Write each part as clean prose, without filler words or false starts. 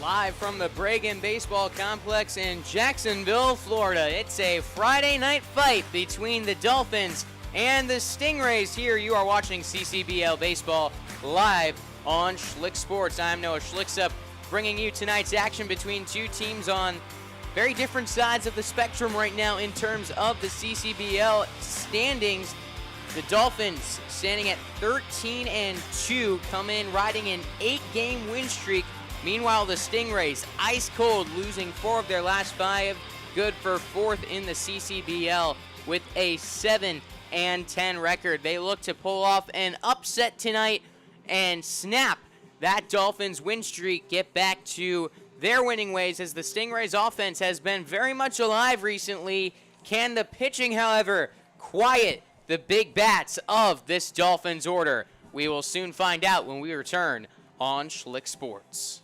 Live from the Bragan Baseball Complex in Jacksonville, Florida. It's a Friday night fight between the Dolphins and the Stingrays. Here you are watching CCBL Baseball live on Schlick Sports. I'm Noah Schlicksup, bringing you tonight's action between two teams on very different sides of the spectrum right now in terms of the CCBL standings. The Dolphins standing at 13-2, come in riding an 8-game win streak. Meanwhile, the Stingrays, ice cold, losing 4 of their last 5, good for 4th in the CCBL with a 7-10 record. They look to pull off an upset tonight and snap that Dolphins win streak, get back to their winning ways, as the Stingrays offense has been very much alive recently. Can the pitching, however, quiet the big bats of this Dolphins order? We will soon find out when we return on Schlick Sports.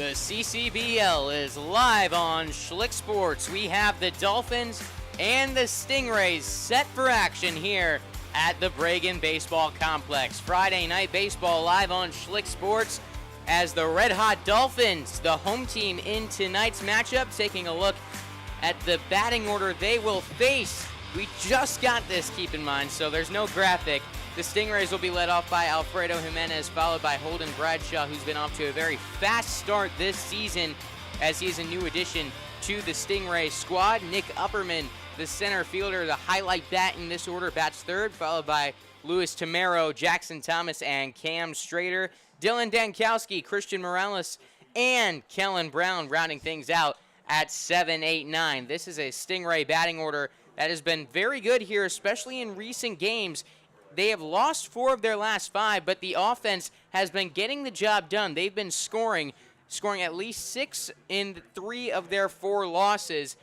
The CCBL is live on Schlick Sports. We have the Dolphins and the Stingrays set for action here at the Bregan Baseball Complex. Friday night baseball live on Schlick Sports as the Red Hot Dolphins, the home team in tonight's matchup, taking a look at the batting order they will face. We just got this, keep in mind, so there's no graphic. The Stingrays will be led off by Alfredo Jimenez, followed by Holden Bradshaw, who's been off to a very fast start this season as he's a new addition to the Stingray squad. Nick Upperman, the center fielder, the highlight bat in this order, bats third, followed by Luis Tamero, Jackson Thomas, and Cam Strader. Dylan Dankowski, Christian Morales, and Kellen Brown rounding things out at 7, 8, 9. This is a Stingray batting order that has been very good here, especially in recent games. They have lost 4 of their last 5, but the offense has been getting the job done. They've been scoring at least 6 in 3 of their 4 losses.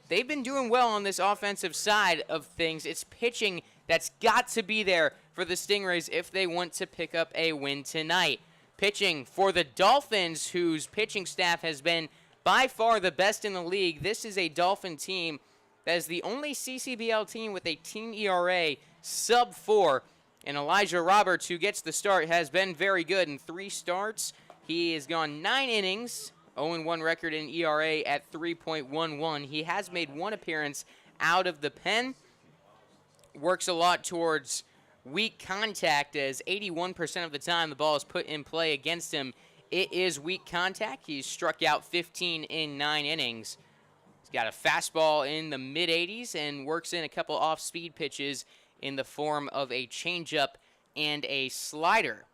They've been doing well on this offensive side of things. It's pitching that's got to be there for the Stingrays if they want to pick up a win tonight. Pitching for the Dolphins, whose pitching staff has been by far the best in the league. This is a Dolphin team that is the only CCBL team with a team ERA sub-4. And Elijah Roberts, who gets the start, has been very good in 3 starts. He has gone 9 innings, 0-1 record in ERA at 3.11. He has made 1 appearance out of the pen. Works a lot towards weak contact, as 81% of the time the ball is put in play against him. It is weak contact. He's struck out 15 in 9 innings. He's got a fastball in the mid-80s and works in a couple off-speed pitches in the form of a changeup and a slider.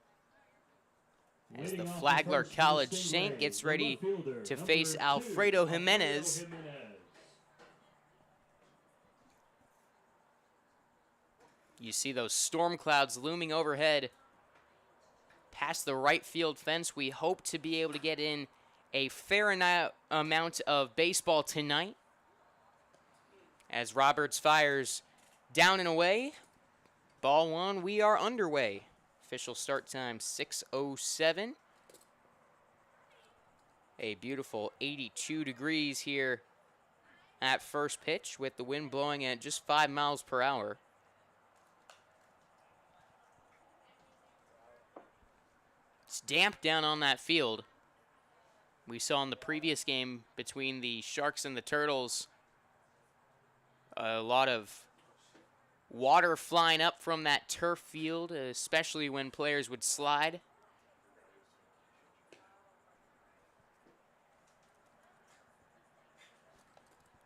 As the Flagler College Saint gets ready to face Alfredo Jimenez. You see those storm clouds looming overhead past the right field fence. We hope to be able to get in a fair amount of baseball tonight. As Roberts fires down and away. Ball 1, we are underway. Official start time 6:07. A beautiful 82 degrees here at first pitch with the wind blowing at just 5 miles per hour. It's damp down on that field. We saw in the previous game between the Sharks and the Turtles a lot of water flying up from that turf field, especially when players would slide.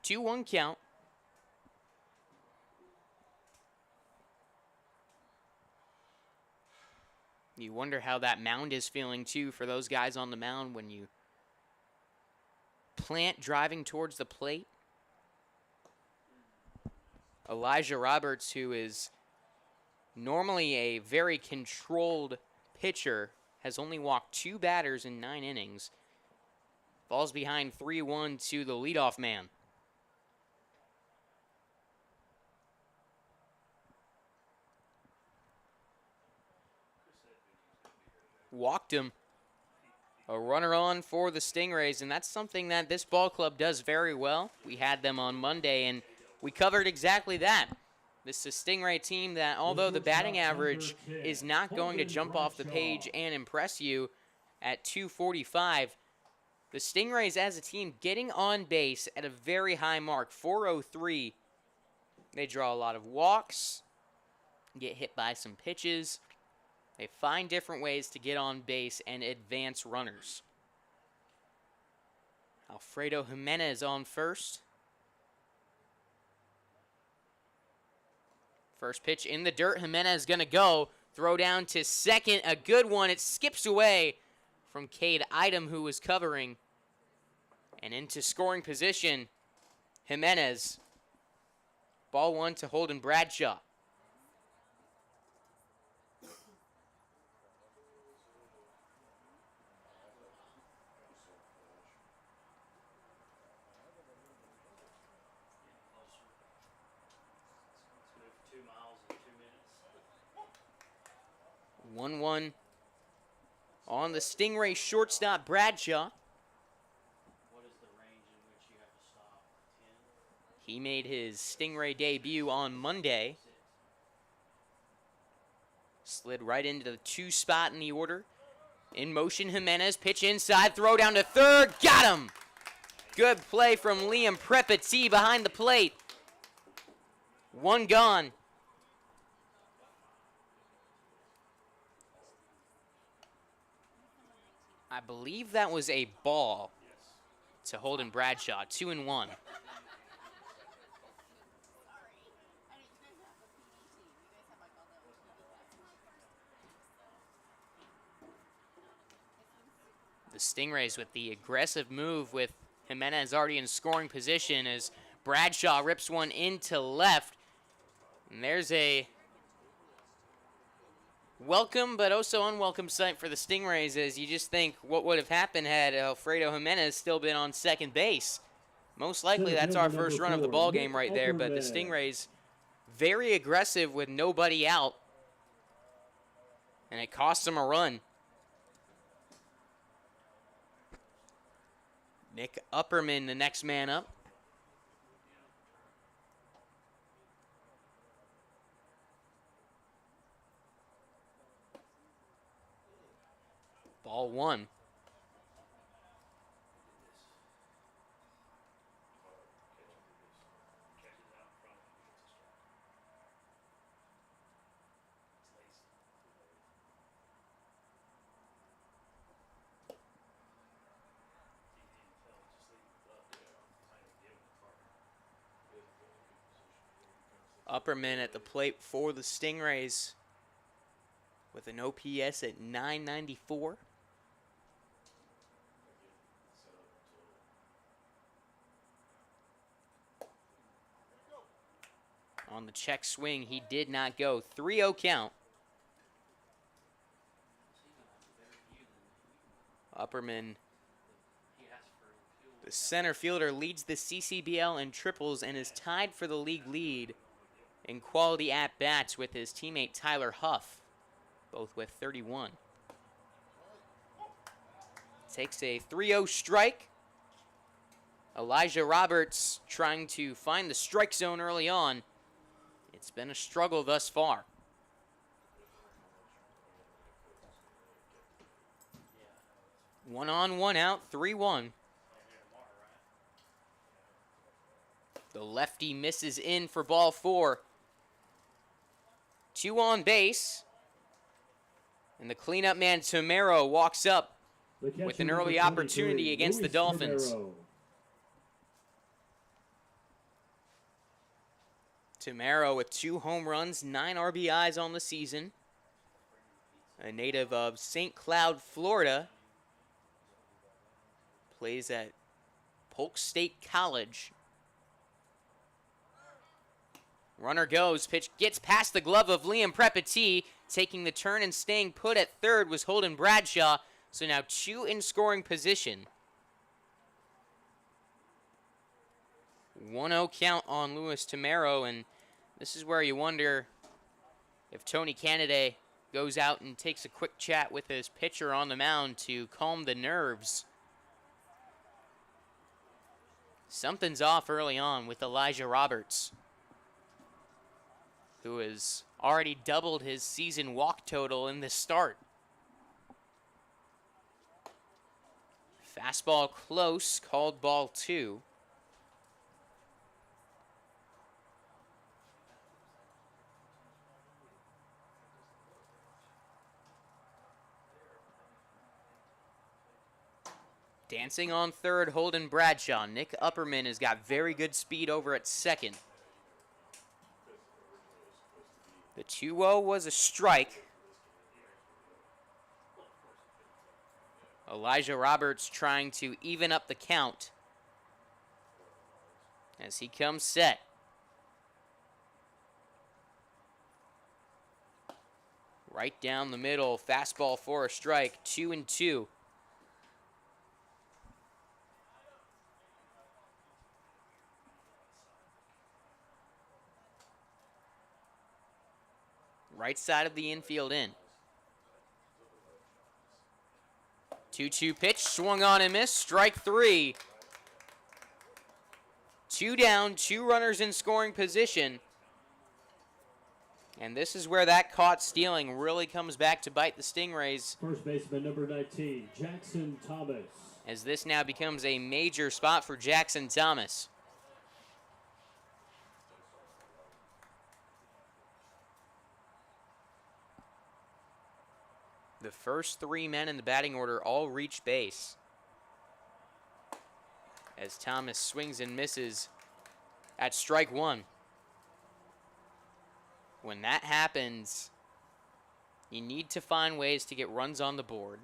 Two 1 count. You wonder how that mound is feeling, too, for those guys on the mound when you plant driving towards the plate. Elijah Roberts, who is normally a very controlled pitcher, has only walked 2 batters in 9 innings. Falls behind 3-1 to the leadoff man. Walked him. A runner on for the Stingrays, and that's something that this ball club does very well. We had them on Monday, and we covered exactly that. This is a Stingray team that, although the batting average is not going to jump off the page and impress you at 245, the Stingrays as a team getting on base at a very high mark, 403. They draw a lot of walks, get hit by some pitches. They find different ways to get on base and advance runners. Alfredo Jimenez on first. First pitch in the dirt. Jimenez going to go. Throw down to second. A good one. It skips away from Cade Idem, who was covering. And into scoring position, Jimenez. Ball 1 to Holden Bradshaw. One on the Stingray shortstop Bradshaw. He made his Stingray debut on Monday. Slid right into the 2 spot in the order. In motion, Jimenez, pitch inside, throw down to third, got him! Good play from Liam Prepati behind the plate. 1 gone. I believe that was a ball to Holden Bradshaw, 2-1. The Stingrays with the aggressive move with Jimenez already in scoring position as Bradshaw rips one into left. And there's a welcome but also unwelcome sight for the Stingrays, as you just think what would have happened had Alfredo Jimenez still been on second base. Most likely that's our first run of the ball game right there, but the Stingrays very aggressive with nobody out, and it costs them a run. Nick Upperman, the next man up. Ball 1. Upperman at the plate for the Stingrays with an OPS at 994. On the check swing, he did not go. 3-0 count. Upperman, the center fielder, leads the CCBL in triples and is tied for the league lead in quality at-bats with his teammate Tyler Huff, both with 31. Takes a 3-0 strike. Elijah Roberts trying to find the strike zone early on. It's been a struggle thus far. One on, one out, 3-1. The lefty misses in for ball 4. 2 on base. And the cleanup man, Tomero, walks up with an early opportunity against the Dolphins. Tomero with 2 home runs, 9 RBIs on the season. A native of St. Cloud, Florida. Plays at Polk State College. Runner goes, pitch gets past the glove of Liam Prepati. Taking the turn and staying put at third was Holden Bradshaw. So now 2 in scoring position. 1-0 count on Luis Tomero, and this is where you wonder if Tony Canada goes out and takes a quick chat with his pitcher on the mound to calm the nerves. Something's off early on with Elijah Roberts, who has already doubled his season walk total in this start. Fastball close, called ball 2. Dancing on third, Holden Bradshaw. Nick Upperman has got very good speed over at second. The 2-0 was a strike. Elijah Roberts trying to even up the count as he comes set. Right down the middle, fastball for a strike, 2-2. Right side of the infield in. 2-2 pitch, swung on and missed, strike 3. 2 down, 2 runners in scoring position. And this is where that caught stealing really comes back to bite the Stingrays. First baseman number 19, Jackson Thomas. As this now becomes a major spot for Jackson Thomas. The first 3 men in the batting order all reach base. As Thomas swings and misses at strike 1. When that happens, you need to find ways to get runs on the board,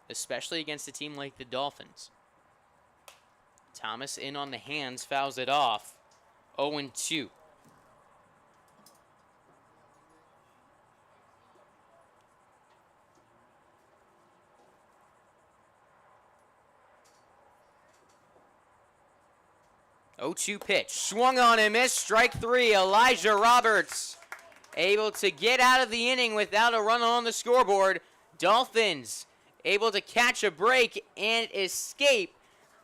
especially against a team like the Dolphins. Thomas in on the hands, fouls it off. 0-2. Pitch. Swung on and missed. Strike 3. Elijah Roberts able to get out of the inning without a run on the scoreboard. Dolphins able to catch a break and escape.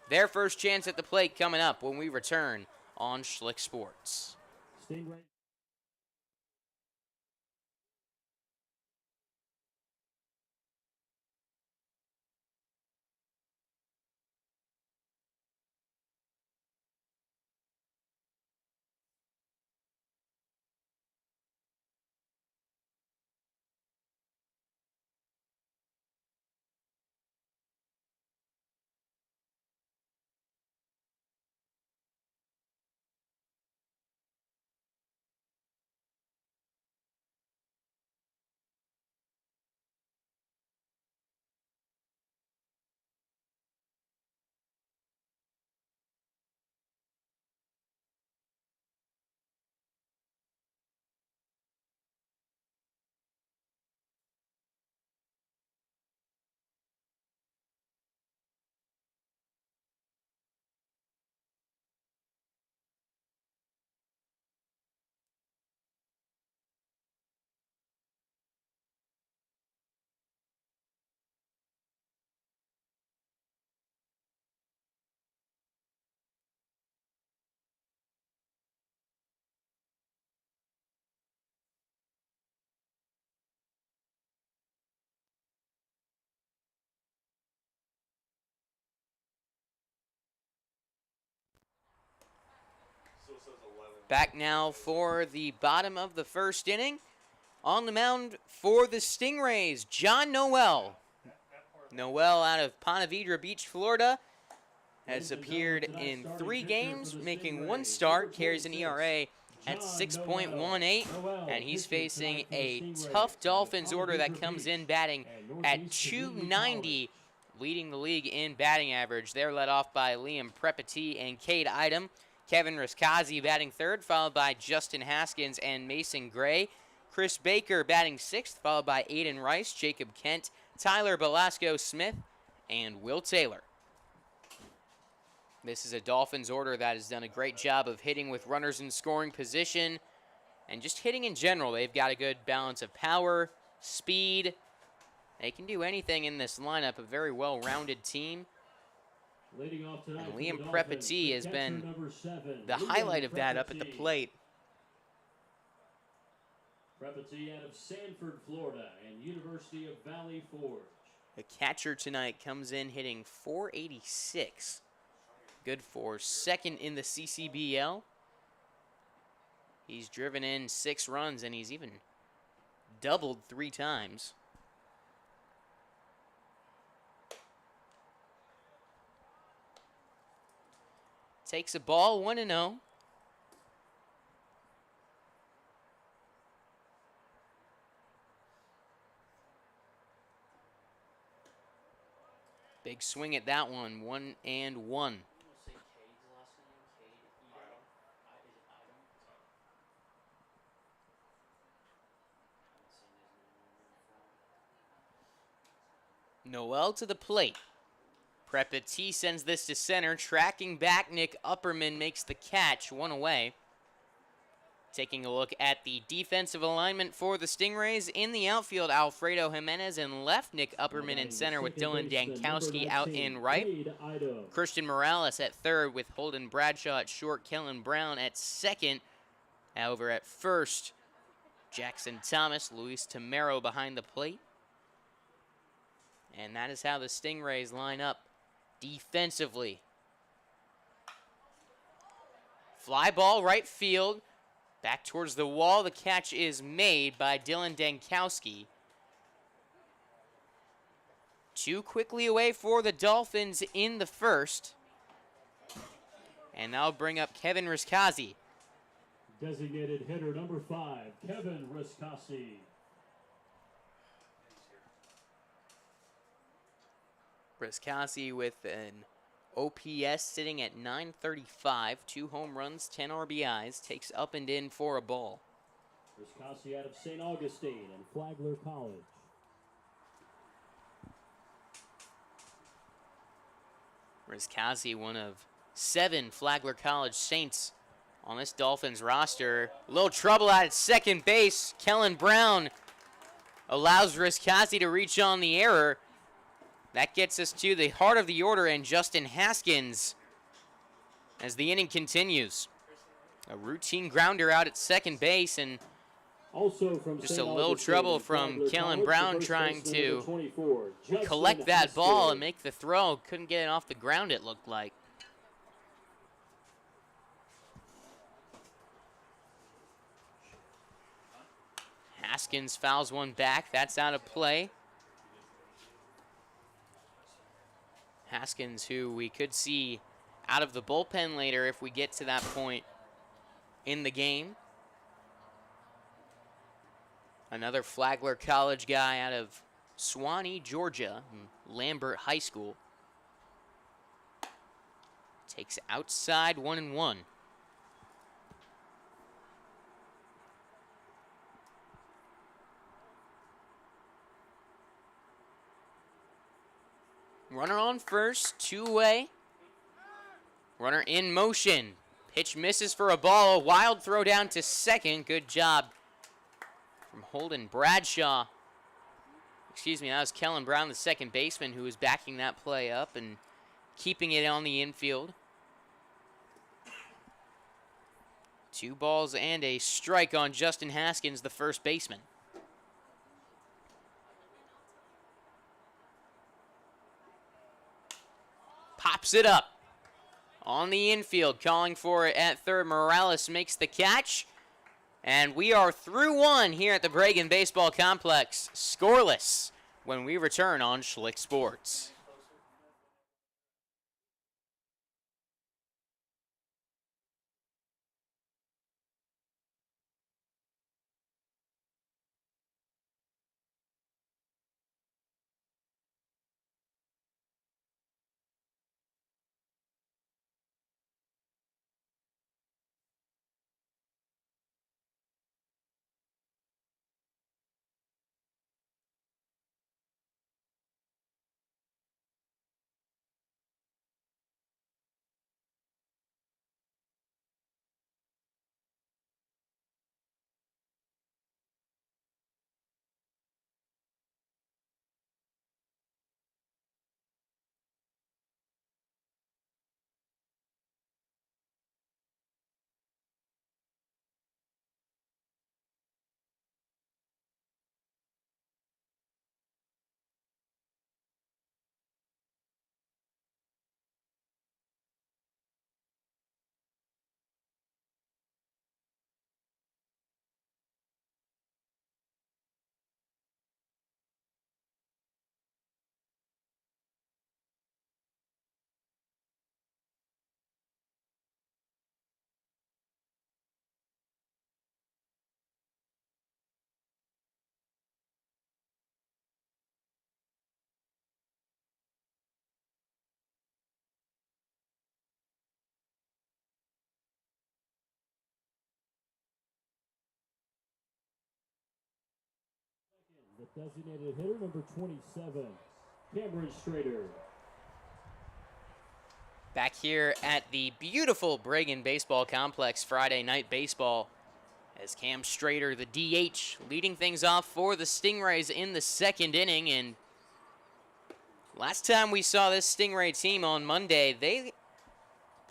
Their first chance at the plate coming up when we return on Schlick Sports. Stingrays. Back now for the bottom of the first inning. On the mound for the Stingrays, John Noel. Noel out of Ponte Vedra Beach, Florida, has appeared in 3 games, making 1 start, carries an ERA at 6.18, and he's facing a tough Dolphins order that comes in batting at 290, leading the league in batting average. They're led off by Liam Prepati and Cade Idem. Kevin Riskazi batting 3rd, followed by Justin Haskins and Mason Gray. Chris Baker batting 6th, followed by Aiden Rice, Jacob Kent, Tyler Belasco-Smith, and Will Taylor. This is a Dolphins order that has done a great job of hitting with runners in scoring position and just hitting in general. They've got a good balance of power, speed. They can do anything in this lineup, a very well-rounded team. And Liam Prepati has been the highlight of that up at the plate. Prepati out of Sanford, Florida, and University of Valley Forge. The catcher tonight comes in hitting .486. Good for 2nd in the CCBL. He's driven in 6 runs, and he's even doubled 3 times. Takes a ball, 1-0. Big swing at that one, 1-1. Noel to the plate. Prepati sends this to center. Tracking back, Nick Upperman makes the catch. 1 away. Taking a look at the defensive alignment for the Stingrays. In the outfield, Alfredo Jimenez in left, Nick Upperman in center with Dylan Dankowski out in right. Christian Morales at third with Holden Bradshaw at short, Kellen Brown at second. Over at first, Jackson Thomas, Luis Tamero behind the plate. And that is how the Stingrays line up defensively. Fly ball right field. Back towards the wall, the catch is made by Dylan Dankowski. Too quickly away for the Dolphins in the first. And that'll bring up Kevin Riscasi. Designated hitter number 5, Kevin Riscasi. Riscasi with an OPS sitting at .935, 2 home runs, 10 RBIs, takes up and in for a ball. Riscasi out of St. Augustine and Flagler College. Riscasi, one of 7 Flagler College Saints on this Dolphins roster. A little trouble at second base. Kellen Brown allows Riscasi to reach on the error. That gets us to the heart of the order and Justin Haskins as the inning continues. A routine grounder out at second base, and also from just a little trouble from Kellen Brown trying to collect that ball and make the throw. Couldn't get it off the ground, it looked like. Haskins fouls one back. That's out of play. Haskins, who we could see out of the bullpen later if we get to that point in the game. Another Flagler College guy out of Suwanee, Georgia, Lambert High School. Takes outside 1-1. Runner on first, 2-away. Runner in motion. Pitch misses for a ball. A wild throw down to second. Good job from Holden Bradshaw. Excuse me, that was Kellen Brown, the second baseman, who was backing that play up and keeping it on the infield. 2 balls and a strike on Justin Haskins, the first baseman. Pops it up on the infield, calling for it at third. Morales makes the catch, and we are through 1 here at the Bregan Baseball Complex. Scoreless when we return on Schlick Sports. The designated hitter, number 27, Cameron Strader. Back here at the beautiful Bregan Baseball Complex, Friday Night Baseball as Cam Strader, the DH, leading things off for the Stingrays in the second inning. And last time we saw this Stingray team on Monday, they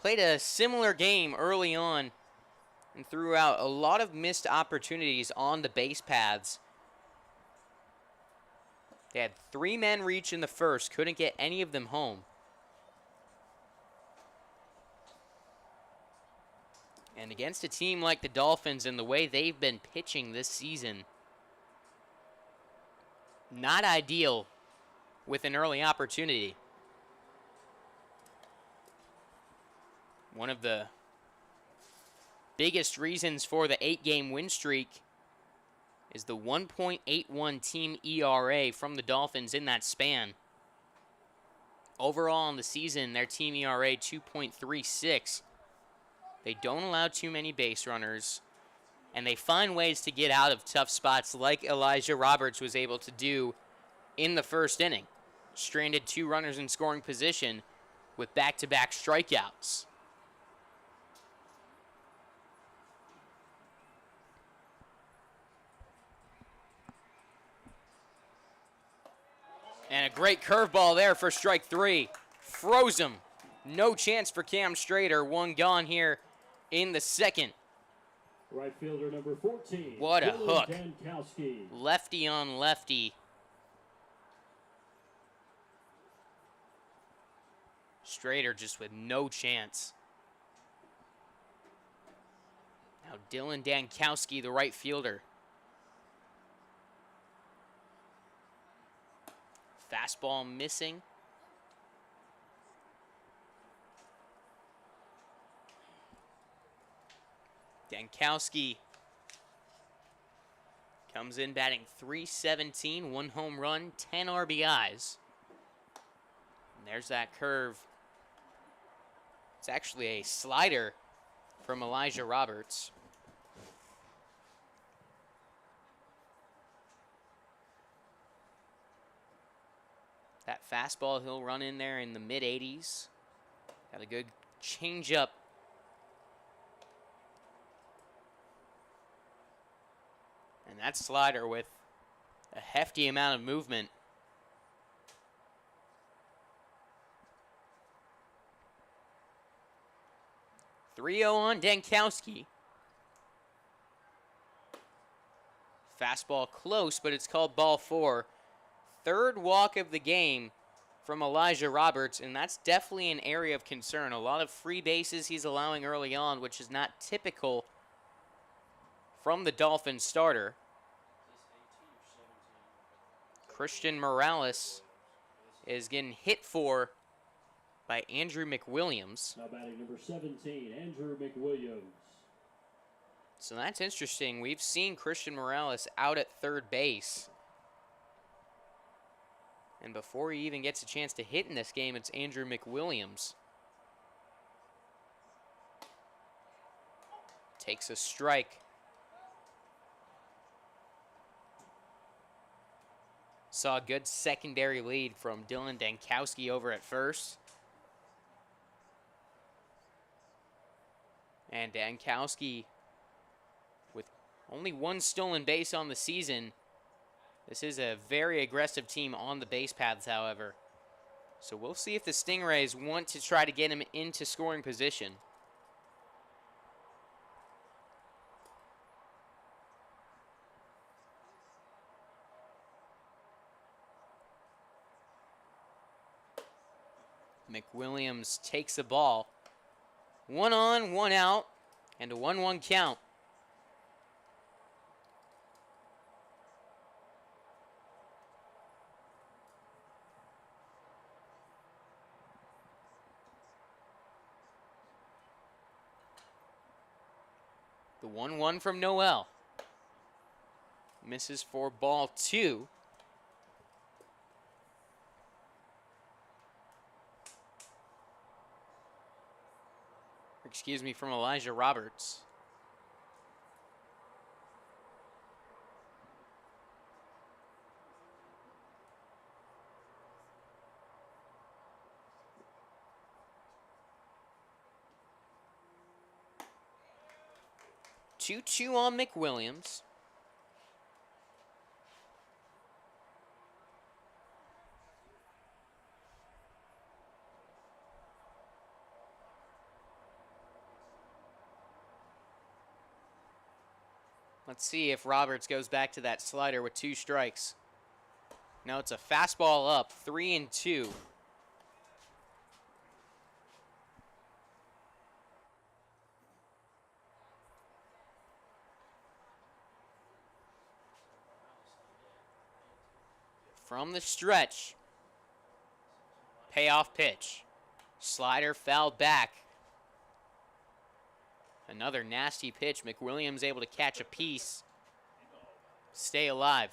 played a similar game early on and threw out a lot of missed opportunities on the base paths. They had 3 men reach in the first, couldn't get any of them home. And against a team like the Dolphins and the way they've been pitching this season, not ideal with an early opportunity. One of the biggest reasons for the 8-game win streak is the 1.81 team ERA from the Dolphins in that span. Overall in the season, their team ERA 2.36. They don't allow too many base runners, and they find ways to get out of tough spots like Elijah Roberts was able to do in the first inning. Stranded 2 runners in scoring position with back-to-back strikeouts. And a great curveball there for strike 3. Froze him. No chance for Cam Strader. 1 gone here in the second. Right fielder number 14. What a hook. Dankowski. Lefty on lefty. Strader just with no chance. Now Dylan Dankowski, the right fielder. Fastball missing. Dankowski comes in batting .317, 1 home run, 10 RBIs. And there's that curve. It's actually a slider from Elijah Roberts. That fastball he'll run in there in the mid-80s. Got a good changeup. And that slider with a hefty amount of movement. .30 on Dankowski. Fastball close, but it's called ball 4. 3rd walk of the game from Elijah Roberts, and that's definitely an area of concern. A lot of free bases he's allowing early on, which is not typical from the Dolphins starter. Christian Morales is getting hit for by Andrew McWilliams. Now batting number 17, Andrew McWilliams. So that's interesting. We've seen Christian Morales out at 3rd base. And before he even gets a chance to hit in this game, it's Andrew McWilliams. Takes a strike. Saw a good secondary lead from Dylan Dankowski over at first. And Dankowski with only 1 stolen base on the season. This is a very aggressive team on the base paths, however. So we'll see if the Stingrays want to try to get him into scoring position. McWilliams takes the ball. 1 on, 1 out, and a 1-1 count. The 1-1 from Noel. Misses for ball 2. Excuse me, from Elijah Roberts. 2-2 on McWilliams. Let's see if Roberts goes back to that slider with 2 strikes. No, it's a fastball up, 3-2. From the stretch. Payoff pitch. Slider fouled back. Another nasty pitch. McWilliams able to catch a piece. Stay alive.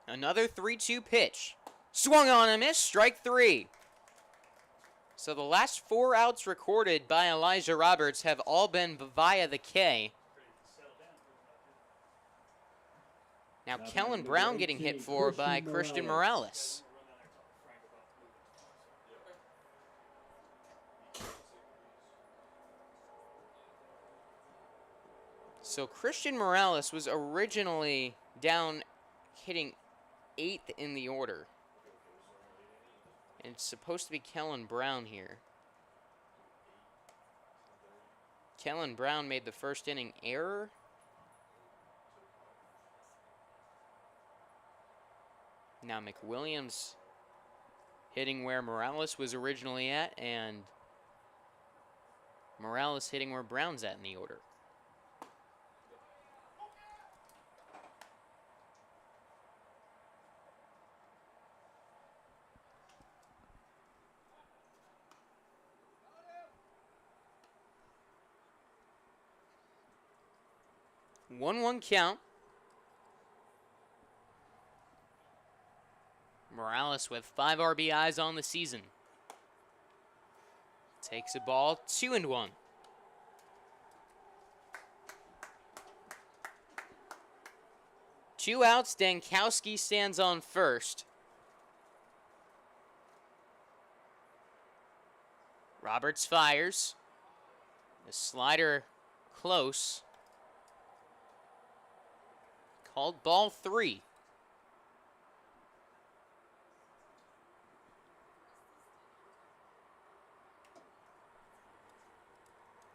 Another 3-2 pitch. Swung on and missed. Strike 3. So the last 4 outs recorded by Elijah Roberts have all been via the K. Now Kellen Brown getting hit for by Christian Morales. So Christian Morales was originally down hitting 8th in the order. And it's supposed to be Kellen Brown here. Kellen Brown made the first inning error. Now McWilliams hitting where Morales was originally at, and Morales hitting where Brown's at in the order. One count. Morales with 5 RBIs on the season. Takes a ball, 2-1. Two outs, Dankowski stands on first. Roberts fires. The slider close. Called ball 3.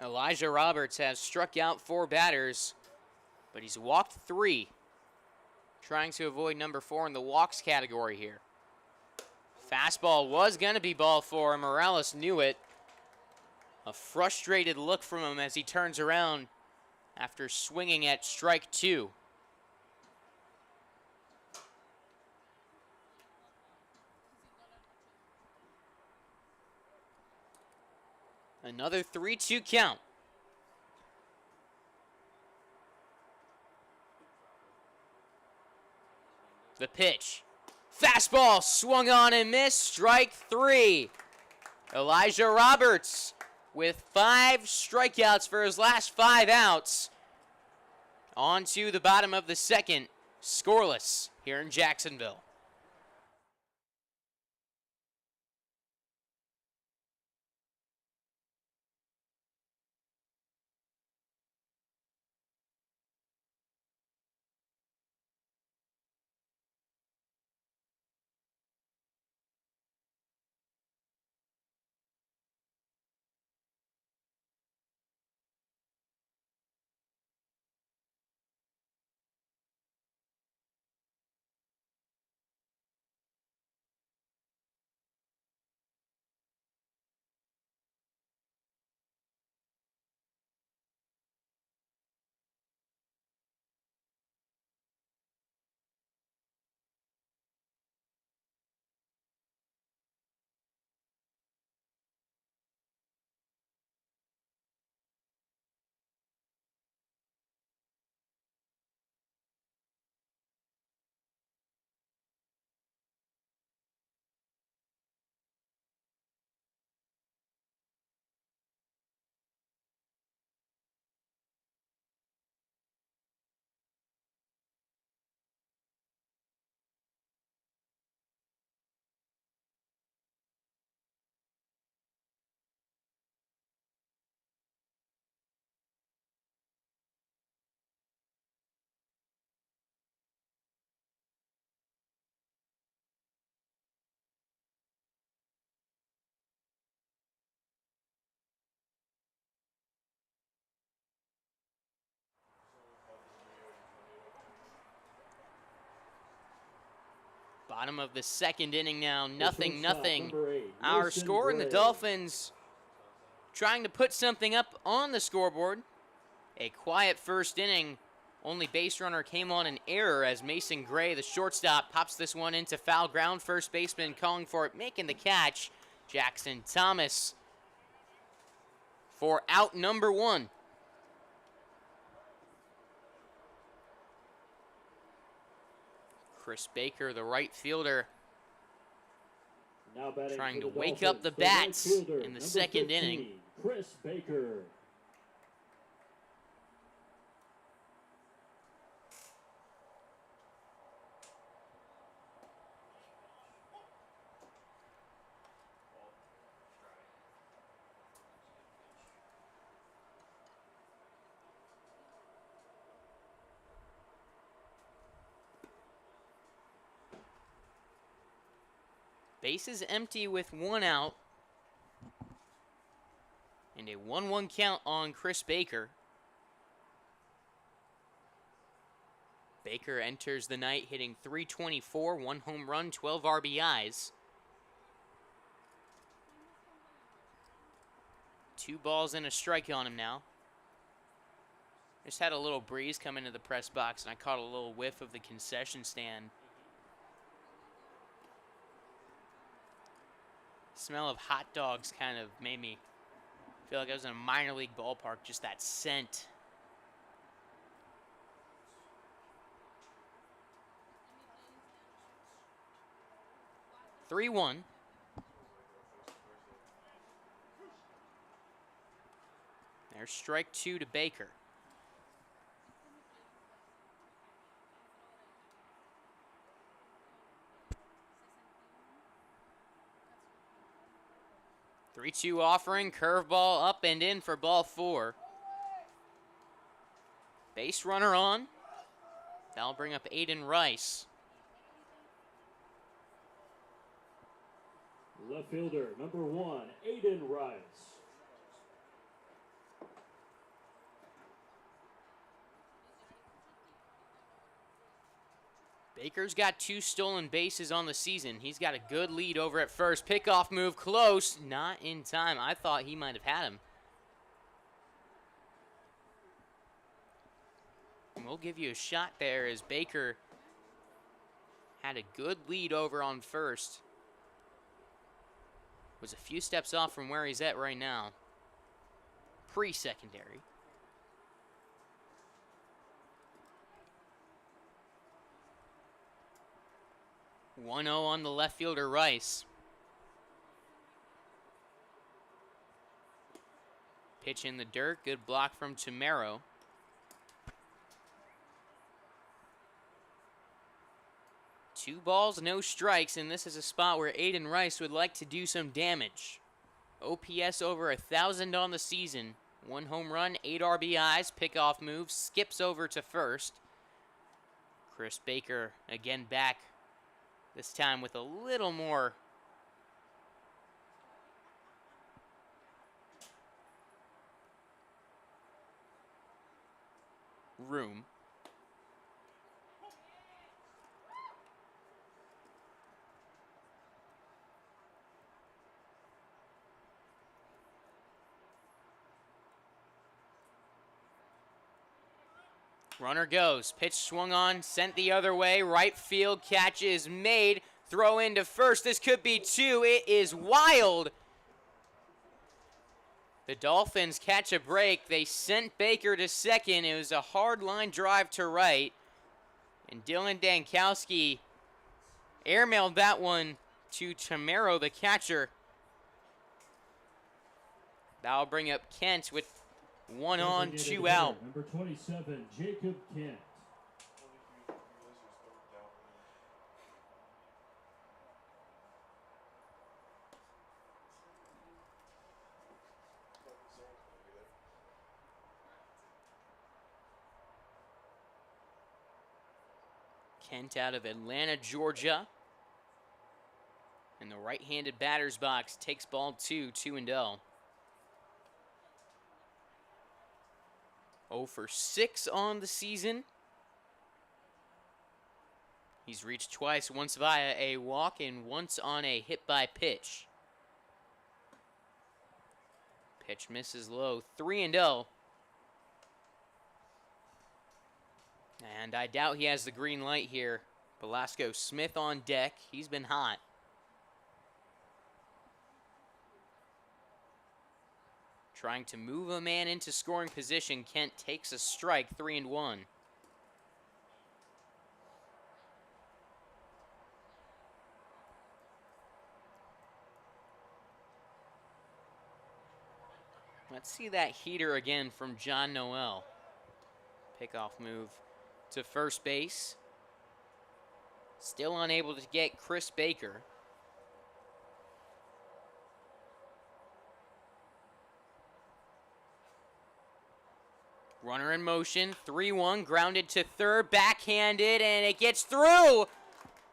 Elijah Roberts has struck out 4 batters, but he's walked 3. Trying to avoid number 4 in the walks category here. Fastball was going to be ball 4, and Morales knew it. A frustrated look from him as he turns around after swinging at strike 2. Another 3-2 count. The pitch. Fastball swung on and missed. Strike 3. Elijah Roberts with 5 strikeouts for his last 5 outs. On to the bottom of the second. Scoreless here in Jacksonville. Bottom of the second inning now, nothing. Number 8, Our Mason score, and the Gray. Dolphins trying to put something up on the scoreboard. A quiet first inning. Only base runner came on an error as Mason Gray, the shortstop, pops this one into foul ground. First baseman calling for it, making the catch. Jackson Thomas for out number 1. Chris Baker, the right fielder, Now batting trying for to the wake Dolphins, up the the right bats fielder, in the number second 15, inning. Chris Baker. Bases empty with 1 out. And a 1-1 count on Chris Baker. Baker enters the night hitting .324, 1 home run, 12 RBIs. 2 balls and a strike on him now. Just had a little breeze come into the press box, and I caught a little whiff of the concession stand. Smell of hot dogs kind of made me feel like I was in a minor league ballpark, just that scent. (3-1). There's strike 2 to Baker. (3-2) offering, curveball up and in for ball 4. Base runner on. That'll bring up Aiden Rice. Left fielder, number 1, Aiden Rice. Baker's got 2 stolen bases on the season. He's got a good lead over at first. Pickoff move close, not in time. I thought he might have had him. And we'll give you a shot there as Baker had a good lead over on first. Was a few steps off from where he's at right now. Pre-secondary. 1-0 on the left fielder, Rice. Pitch in the dirt. Good block from Tamero. Two balls, no strikes, and this is a spot where Aiden Rice would like to do some damage. OPS over 1,000 on the season. 1 home run, 8 RBIs, pickoff move, skips over to first. Chris Baker again back, this time with a little more room. Runner goes, pitch swung on, sent the other way, right field catch is made, throw into first, this could be 2, it is wild. The Dolphins catch a break, they sent Baker to second, it was a hard line drive to right, and Dylan Dankowski airmailed that one to Tamero, the catcher. That'll bring up Kent with 1 on, 2 out. Number 27, Jacob Kent. Kent out of Atlanta, Georgia. In the right-handed batter's box, takes ball 2, 2-0. 0 for 6 on the season. He's reached twice, once via a walk and once on a hit by pitch. Pitch misses low, 3-0. And I doubt he has the green light here. Velasco Smith on deck. He's been hot. Trying to move a man into scoring position. Kent takes a strike, 3-1. Let's see that heater again from John Noel. Pickoff move to first base. Still unable to get Chris Baker. Runner in motion, 3-1, grounded to third, backhanded, and it gets through.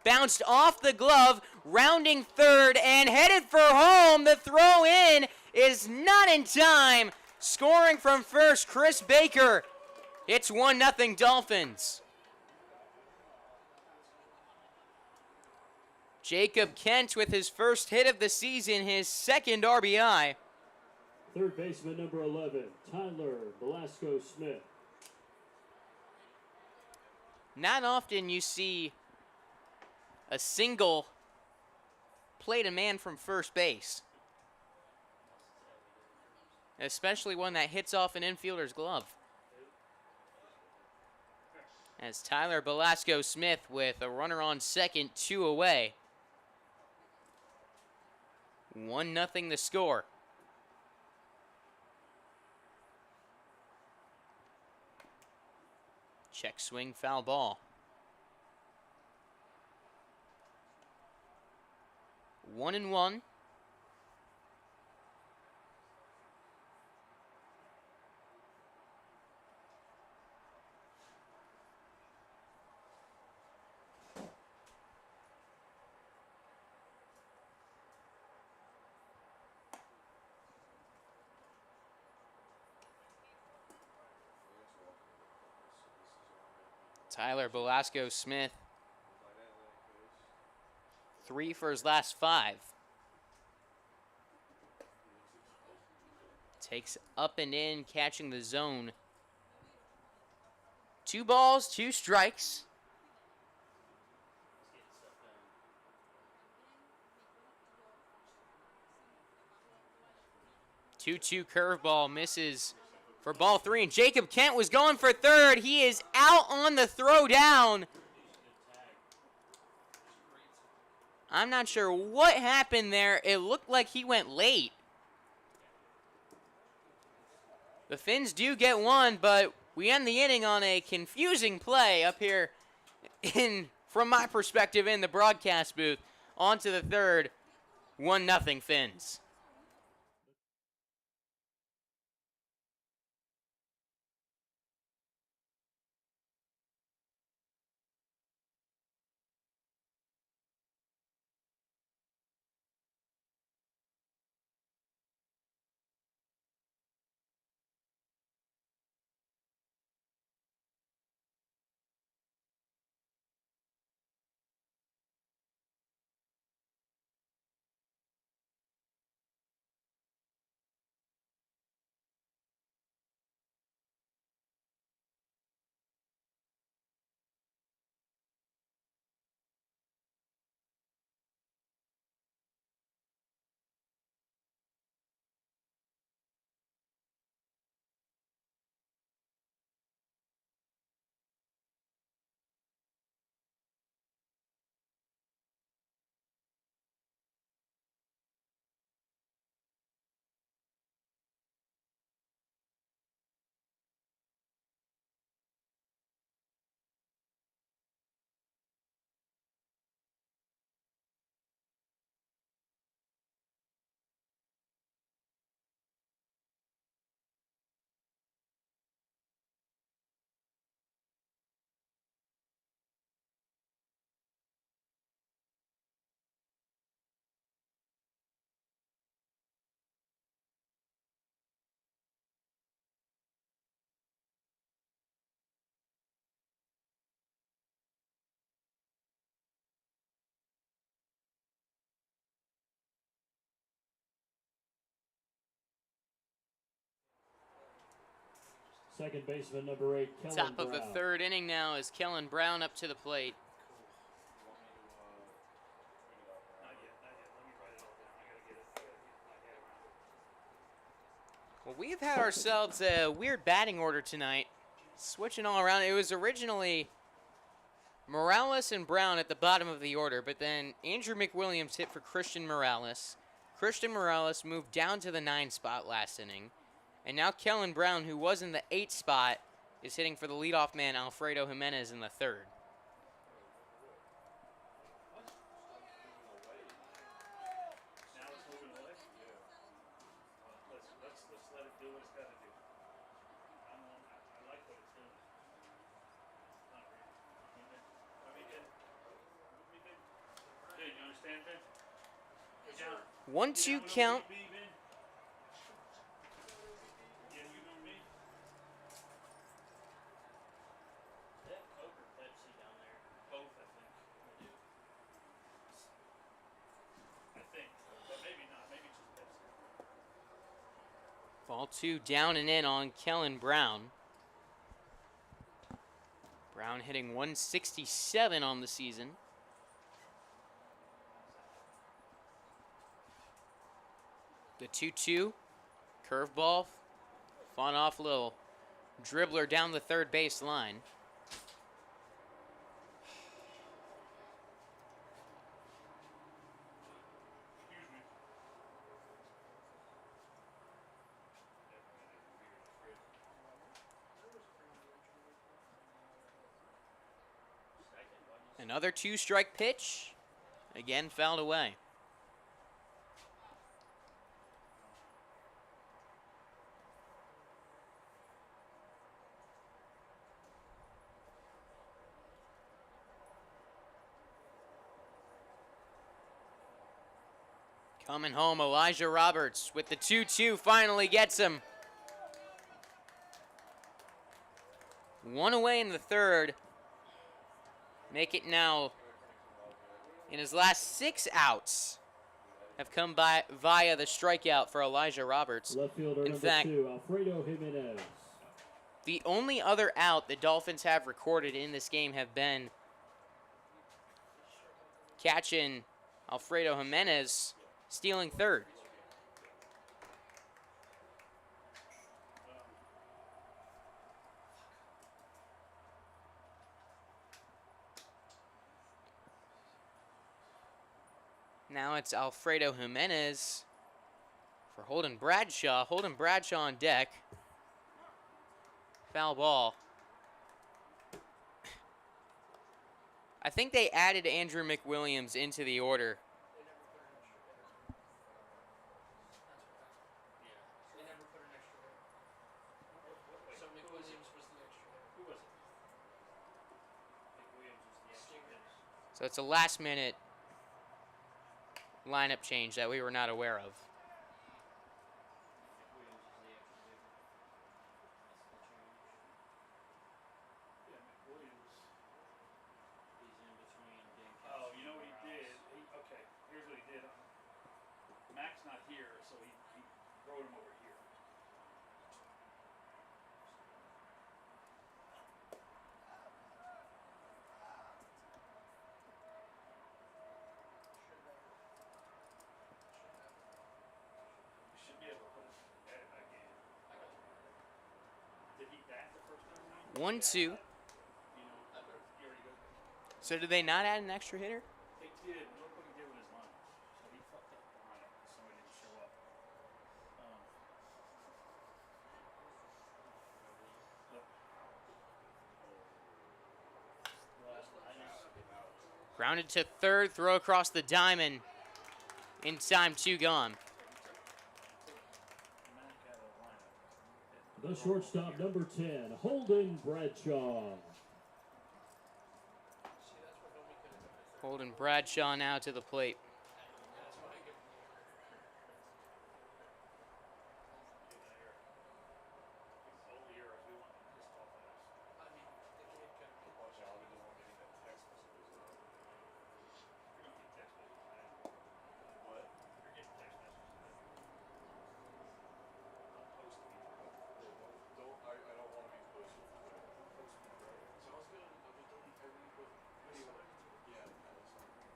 Bounced off the glove, rounding third, and headed for home. The throw in is not in time. Scoring from first, Chris Baker. It's 1-0 Dolphins. Jacob Kent with his first hit of the season, his second RBI. Third baseman number 11, Tyler Velasco Smith. Not often you see a single plate a man from first base, especially one that hits off an infielder's glove. As Tyler Velasco Smith with a runner on second, 2 away. 1-0 the score. Check swing, foul ball. 1-1. Tyler Velasco Smith, 3 for his last 5. Takes up and in, catching the zone. 2 balls, 2 strikes. Two-two curveball misses for ball 3, and Jacob Kent was going for third. He is out on the throw down. I'm not sure what happened there. It looked like he went late. The Finns do get one, but we end the inning on a confusing play up here from my perspective in the broadcast booth. On to the third, 1-0 Finns. Second baseman, number 8, Kellen Top of the Brown. third inning now is Kellen Brown up to the plate. Well, we've had ourselves a weird batting order tonight. Switching all around. It was originally Morales and Brown at the bottom of the order, but then Andrew McWilliams hit for Christian Morales. Christian Morales moved down to the 9 spot last inning. And now Kellen Brown, who was in the 8 spot, is hitting for the leadoff man, Alfredo Jimenez, in the 3rd. One, 2 count. Ball 2 down and in on Kellen Brown. Brown hitting 167 on the season. The 2-2, curveball, fought off a little dribbler down the third base line. Another 2-strike pitch, again fouled away. Coming home, Elijah Roberts with the 2-2 finally gets him. One away in the 3rd. Make it now, in his last 6 outs, have come by via the strikeout for Elijah Roberts. Left fielder in number fact, 2, Alfredo Jimenez. The only other out the Dolphins have recorded in this game have been catching Alfredo Jimenez stealing 3rd. Now it's Alfredo Jimenez for Holden Bradshaw. Holden Bradshaw on deck. Foul ball. I think they added Andrew McWilliams into the order. So it's a last-minute lineup change that we were not aware of. Oh, you know what he did? Okay, here's what he did. Mac's not here, so he wrote him over here. Should be able to put it back in. Did he bat the first time? 1-2. So did they not add an extra hitter? They did. Look what he did with his line. So he fucked up the line. So he didn't show up. Grounded to 3rd, throw across the diamond. In time, 2 gone. The shortstop, number 10, Holden Bradshaw. Holden Bradshaw now to the plate.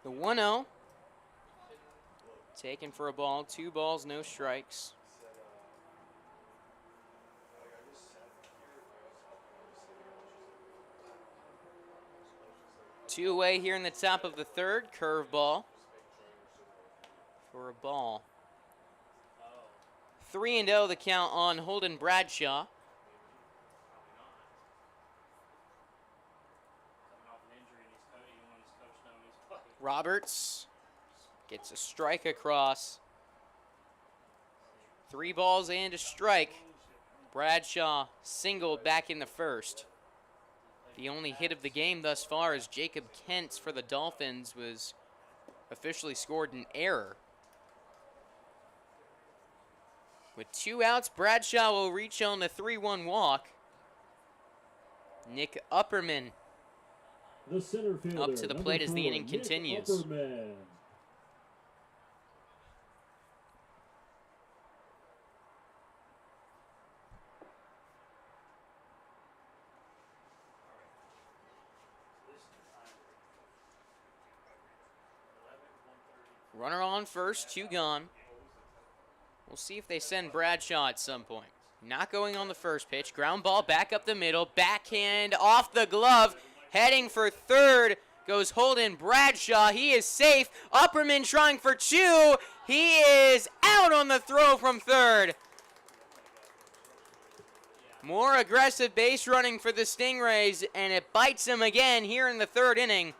The 1-0. Taken for a ball. 2 balls, no strikes. 2 away here in the top of the 3rd. Curveball for a ball. 3-0 the count on Holden Bradshaw. Roberts gets a strike across. 3 balls and a strike. Bradshaw singled back in the 1st. The only hit of the game thus far is Jacob Kent's for the Dolphins was officially scored an error. With 2 outs, Bradshaw will reach on the 3-1 walk. Nick Upperman The center fielder, up to the plate as the inning continues. Upperman. Runner on first, 2 gone. We'll see if they send Bradshaw at some point. Not going on the first pitch. Ground ball back up the middle. Backhand off the glove. Heading for 3rd goes Holden Bradshaw. He is safe. Upperman trying for 2. He is out on the throw from 3rd. More aggressive base running for the Stingrays, and it bites him again here in the 3rd inning.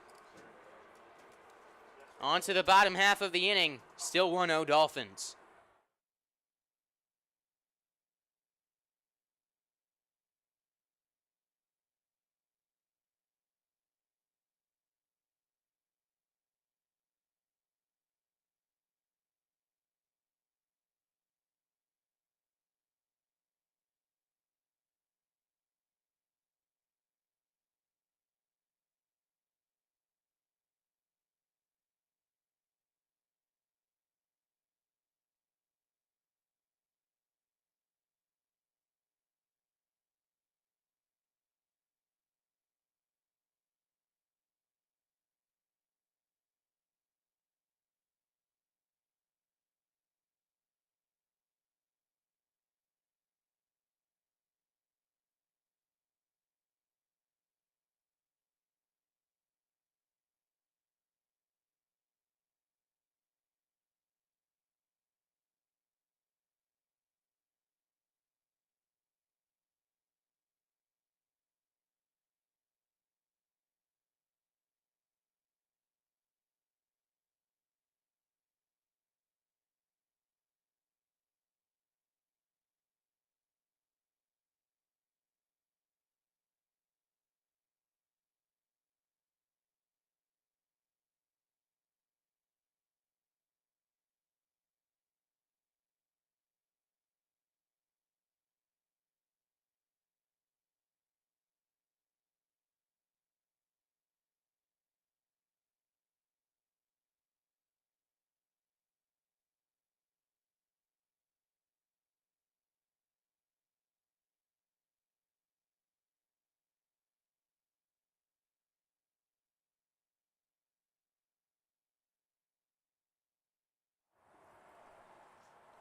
On to the bottom half of the inning. Still 1-0 Dolphins.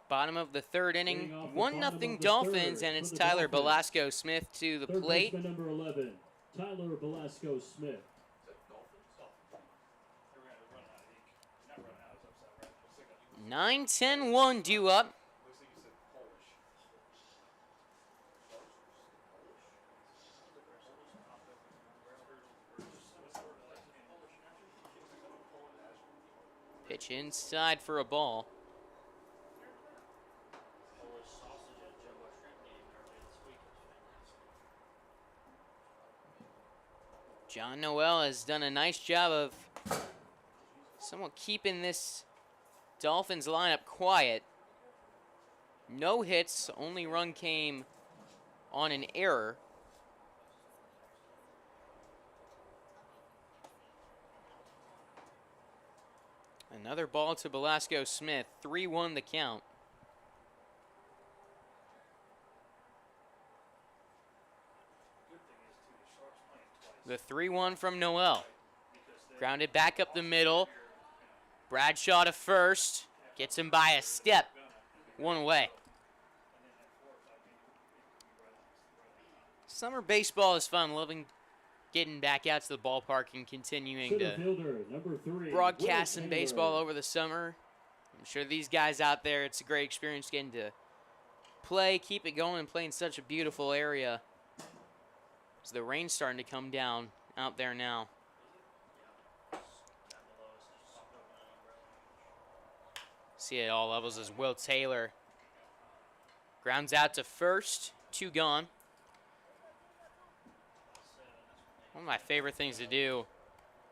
Bottom of the 3rd inning, 1-0 Dolphins, and it's Tyler Belasco Smith to the plate. Third baseman number 11, Tyler Belasco Smith. 9-10-1 due up. Pitch inside for a ball. John Noel has done a nice job of somewhat keeping this Dolphins lineup quiet. No hits, only run came on an error. Another ball to Belasco Smith, 3-1 the count. The 3-1 from Noel. Grounded back up the middle. Bradshaw to first. Gets him by a step. One away. Summer baseball is fun. Loving getting back out to the ballpark and continuing Center to fielder, number 3. broadcast some Will baseball Taylor. over the summer. I'm sure these guys out there, it's a great experience getting to play, keep it going, and play in such a beautiful area. As the rain's starting to come down out there now. See it at all levels as Will Taylor grounds out to first. 2 gone. One of my favorite things to do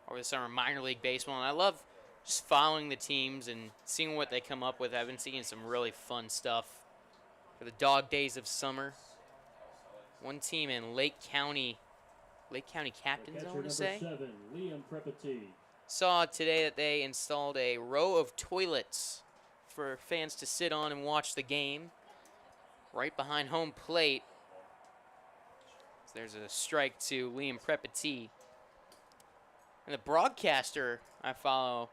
over the summer, minor league baseball, and I love just following the teams and seeing what they come up with. I've been seeing some really fun stuff for the dog days of summer. One team in Lake County Captains, I want to say. 7, Liam Prepati. Saw today that they installed a row of toilets for fans to sit on and watch the game right behind home plate. So there's a strike to Liam Prepati. And the broadcaster I follow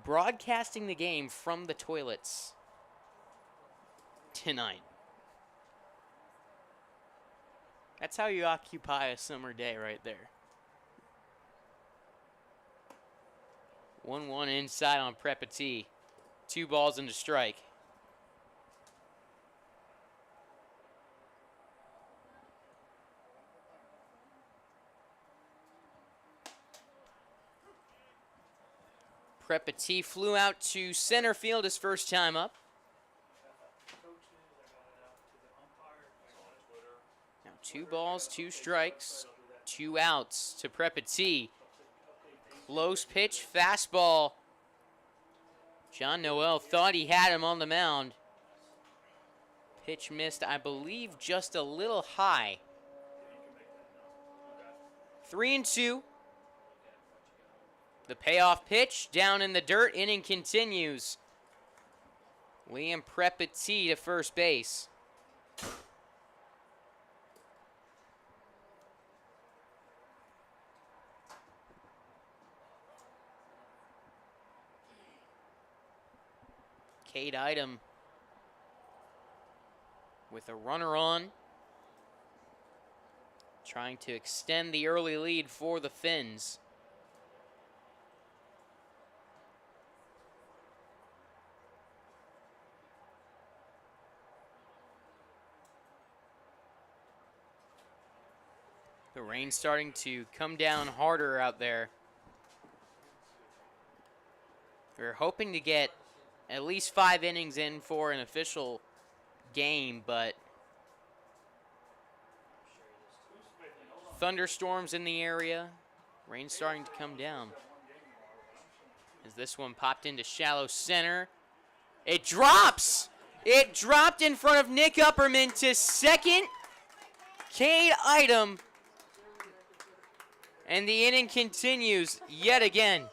broadcasting the game from the toilets tonight. That's how you occupy a summer day right there. 1-1 inside on Prepati. 2 balls and a strike. Prepati flew out to center field his first time up. Now 2 balls, 2 strikes, 2 outs to Prepati. Close pitch, fastball. John Noel thought he had him on the mound. Pitch missed, I believe, just a little high. 3-2. The payoff pitch down in the dirt. Inning continues. Liam Prepati to first base. Cade Item with a runner on, trying to extend the early lead for the Finns. The rain's starting to come down harder out there. We're hoping to get at least 5 innings in for an official game, but thunderstorms in the area. Rain's starting to come down. As this one popped into shallow center. It drops! It dropped in front of Nick Upperman to second. Cade Item. And the inning continues yet again.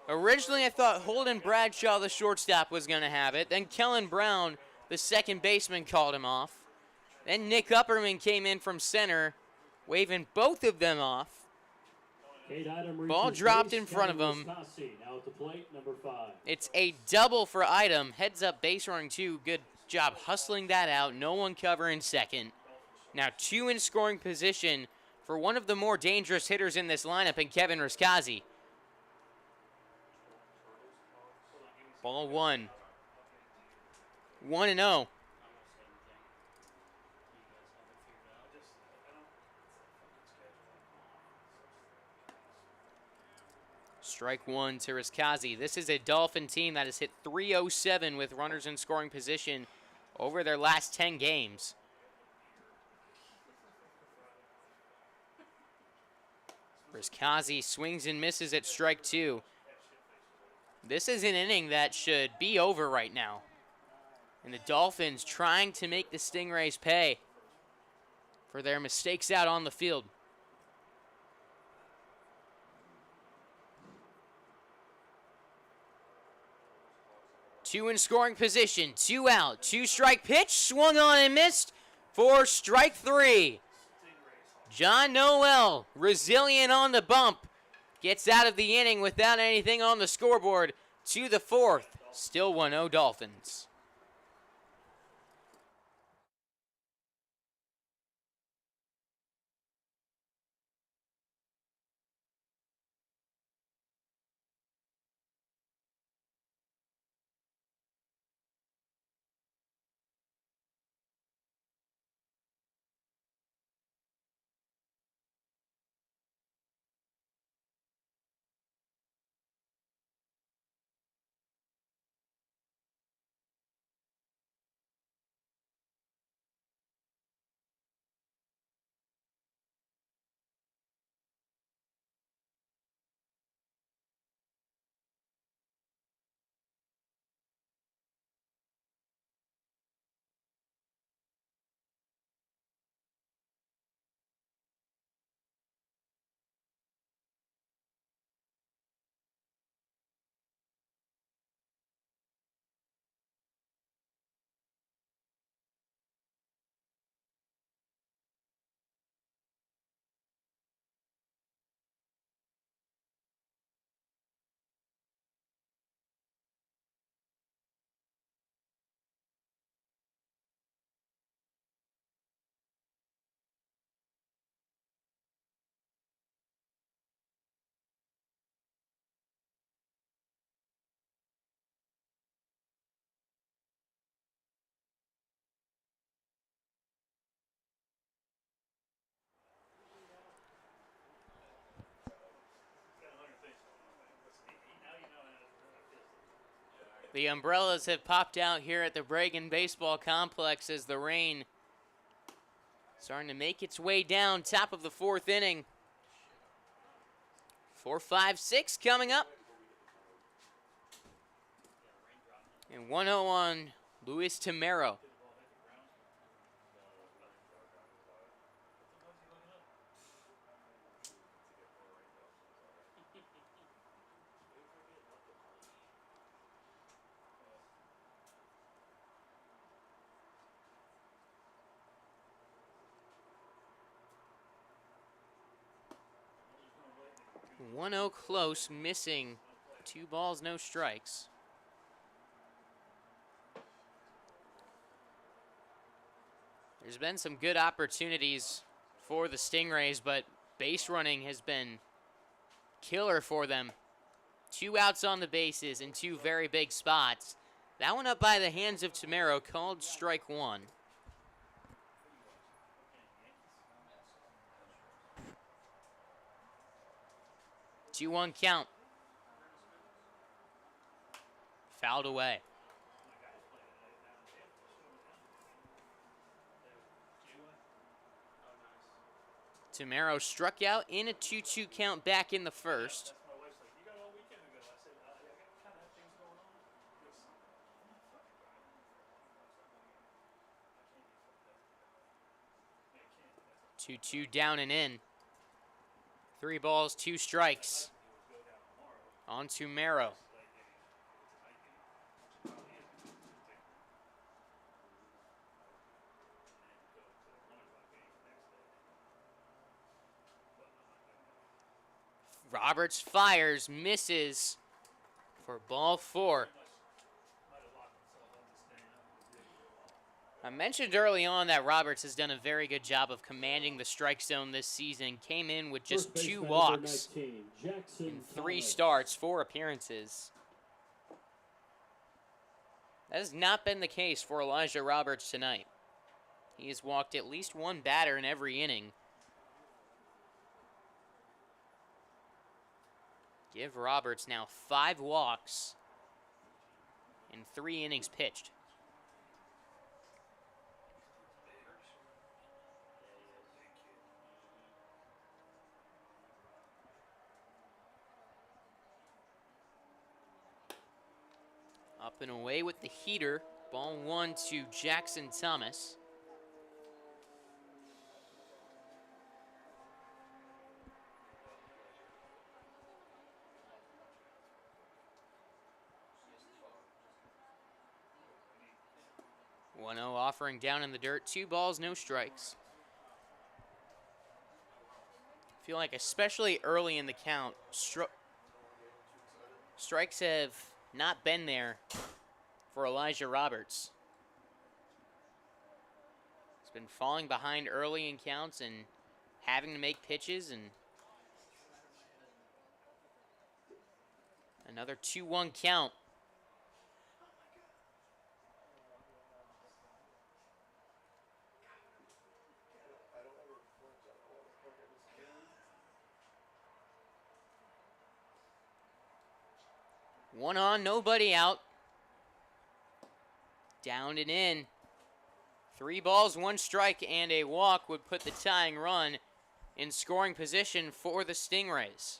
Originally, I thought Holden Bradshaw, the shortstop, was going to have it. Then Kellen Brown, the second baseman, called him off. Then Nick Upperman came in from center, waving both of them off. Ball dropped in front of him. Now at the plate, number 5. It's a double for Item. Heads up base running 2. Good job hustling that out. No one covering second. Now 2 in scoring position for one of the more dangerous hitters in this lineup, in Kevin Riskazi. Ball 1. 1-0. Strike 1 to Riskazi. This is a Dolphin team that has hit .307 with runners in scoring position over their last 10 games. Riskazi swings and misses at strike 2. This is an inning that should be over right now. And the Dolphins trying to make the Stingrays pay for their mistakes out on the field. Two in scoring position, 2 out, 2 strike pitch, swung on and missed for strike 3. John Noel, resilient on the bump, gets out of the inning without anything on the scoreboard to the fourth. Still 1-0 Dolphins. The umbrellas have popped out here at the Bregan Baseball Complex as the rain starting to make its way down top of the fourth inning. 4-5-6 coming up. And 1-0 on Luis Tamero. One 1-0 close, missing 2 balls, no strikes. There's been some good opportunities for the Stingrays, but base running has been killer for them. 2 outs on the bases in 2 very big spots. That one up by the hands of Tamero, called strike 1. Two 2-1 count. Fouled away. Tamero struck out in a 2-2 count back in the first. Two down and in. 3 balls, 2 strikes. On to Tamero. Roberts fires, misses for ball 4. I mentioned early on that Roberts has done a very good job of commanding the strike zone this season. Came in with just 2 walks in 3 starts, 4 appearances. That has not been the case for Elijah Roberts tonight. He has walked at least 1 batter in every inning. Give Roberts now 5 walks in 3 innings pitched. Up and away with the heater. Ball 1 to Jackson Thomas. One 0 offering down in the dirt. 2 balls, no strikes. feel like especially early in the count, strikes have not been there for Elijah Roberts. He's been falling behind early in counts and having to make pitches, and another 2-1 count. One on, nobody out. Down and in. 3 balls, 1 strike, and a walk would put the tying run in scoring position for the Stingrays.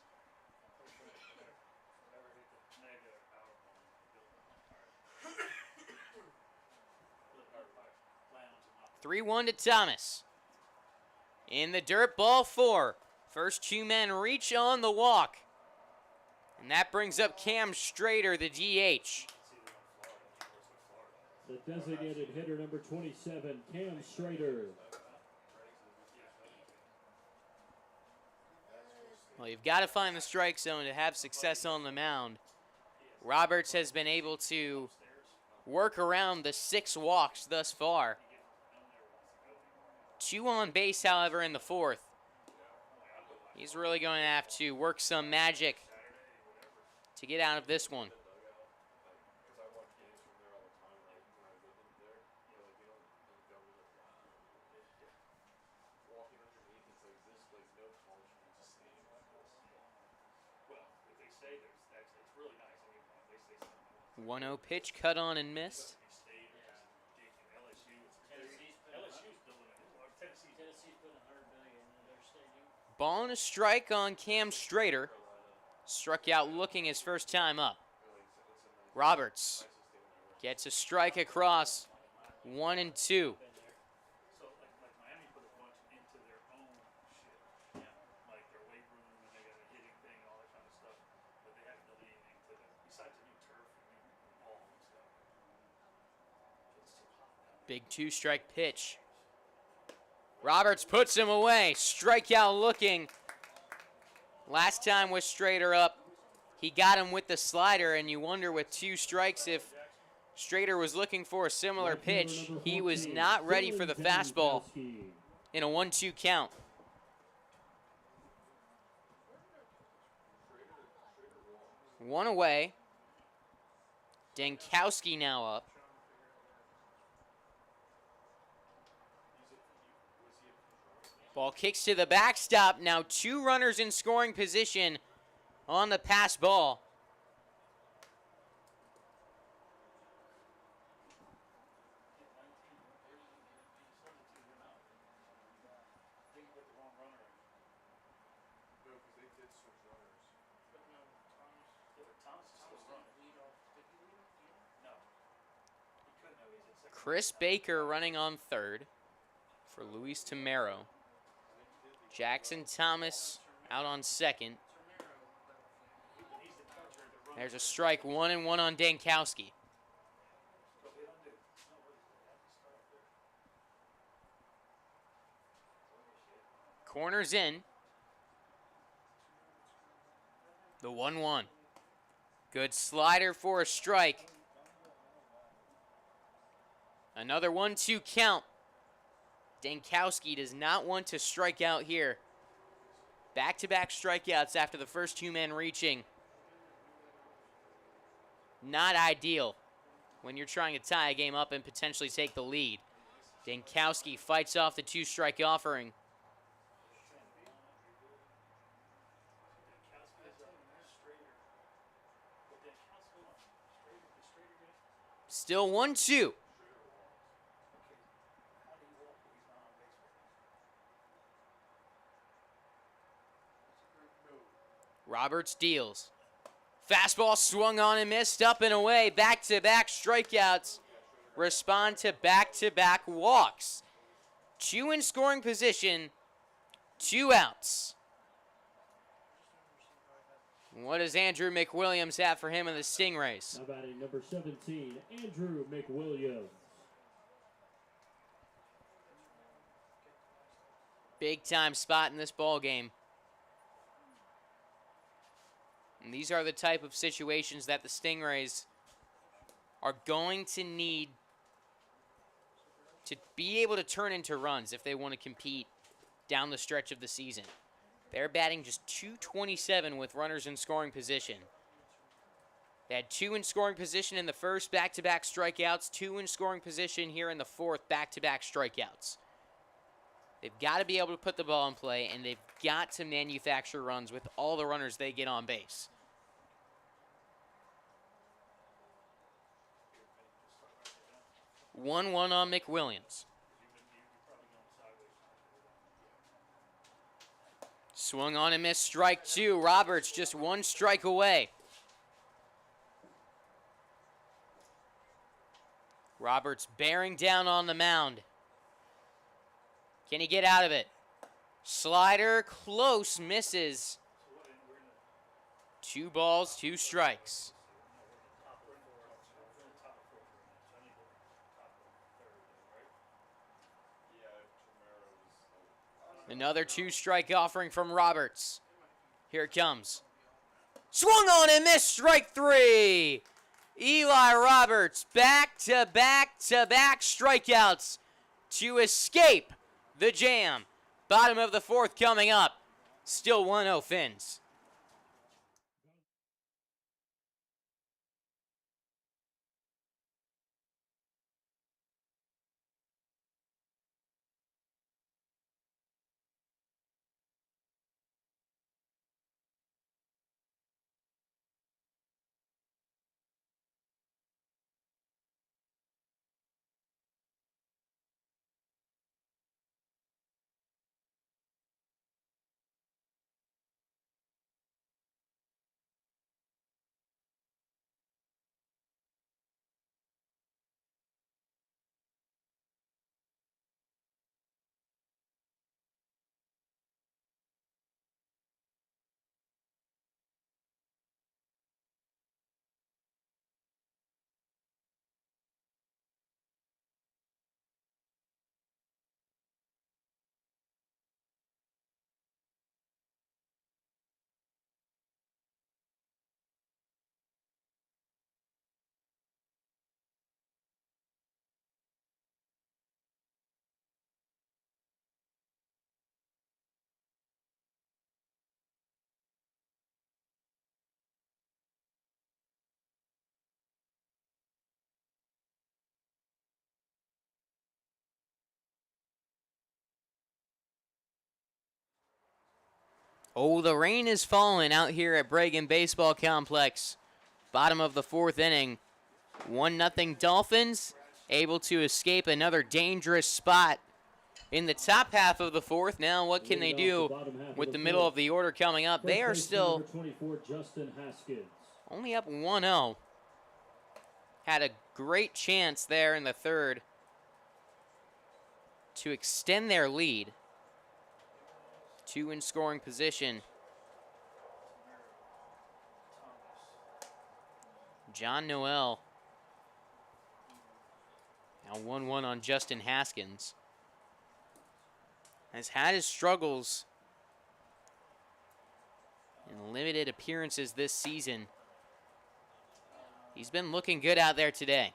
3-1 to Thomas. In the dirt, ball 4. First 2 men reach on the walk. And that brings up Cam Strader, the DH. The designated hitter, number 27, Cam Strader. Well, you've got to find the strike zone to have success on the mound. Roberts has been able to work around the 6 walks thus far. 2 on base, however, in the 4th. He's really going to have to work some magic to get out of this one. Well, 1-0 pitch, cut on and missed. Ball and a strike on Cam Strader. Struck out looking his first time up. Roberts gets a strike across. 1 and 2. So like Miami put a bunch into their own shit. Yeah. Like their weight room and they got a hitting thing and all that kind of stuff. But they haven't done anything to them besides the new turf and new ball and stuff. It's too hot now. Big 2-strike pitch. Roberts puts him away. Strikeout looking. Last time with Strader up, he got him with the slider, and you wonder with 2 strikes if Strader was looking for a similar pitch. He was not ready for the fastball in a 1-2 count. One away. Dankowski now up. Ball kicks to the backstop. Now 2 runners in scoring position on the pass ball. Chris Baker running on third for Luis Tamero. Jackson Thomas out on second. There's a strike, 1-1 on Dankowski. Corners in. The 1-1. Good slider for a strike. Another 1-2 count. Dankowski does not want to strike out here. Back-to-back strikeouts after the first 2 men reaching. Not ideal when you're trying to tie a game up and potentially take the lead. Dankowski fights off the 2-strike offering. Still 1-2. Roberts deals. Fastball swung on and missed, up and away. Back-to-back strikeouts respond to back-to-back walks. 2 in scoring position, 2 outs. What does Andrew McWilliams have for him in the Stingrays? Now batting number 17, Andrew McWilliams. Big time spot in this ball game And these are the type of situations that the Stingrays are going to need to be able to turn into runs if they want to compete down the stretch of the season. They're batting just .227 with runners in scoring position. They had 2 in scoring position in the first, back-to-back strikeouts, 2 in scoring position here in the fourth, back-to-back strikeouts. They've got to be able to put the ball in play, and they've got to manufacture runs with all the runners they get on base. One on McWilliams. Swung on and missed, strike 2. Roberts just 1 strike away. Roberts bearing down on the mound. Can he get out of it? Slider, close, misses. 2 balls, 2 strikes. Another 2-strike offering from Roberts. Here it comes. Swung on and missed, strike 3. Eli Roberts, back-to-back-to-back strikeouts to escape the jam. Bottom of the fourth coming up. Still 1-0 Fins. Oh, the rain is falling out here at Bregan Baseball Complex. Bottom of the fourth inning. 1-0 Dolphins, able to escape another dangerous spot in the top half of the fourth. Now what can they do with the middle of the order coming up? They are still only up 1-0. Had a great chance there in the third to extend their lead. 2 in scoring position. John Noel. Now 1-1 on Justin Haskins. Has had his struggles in limited appearances this season. He's been looking good out there today.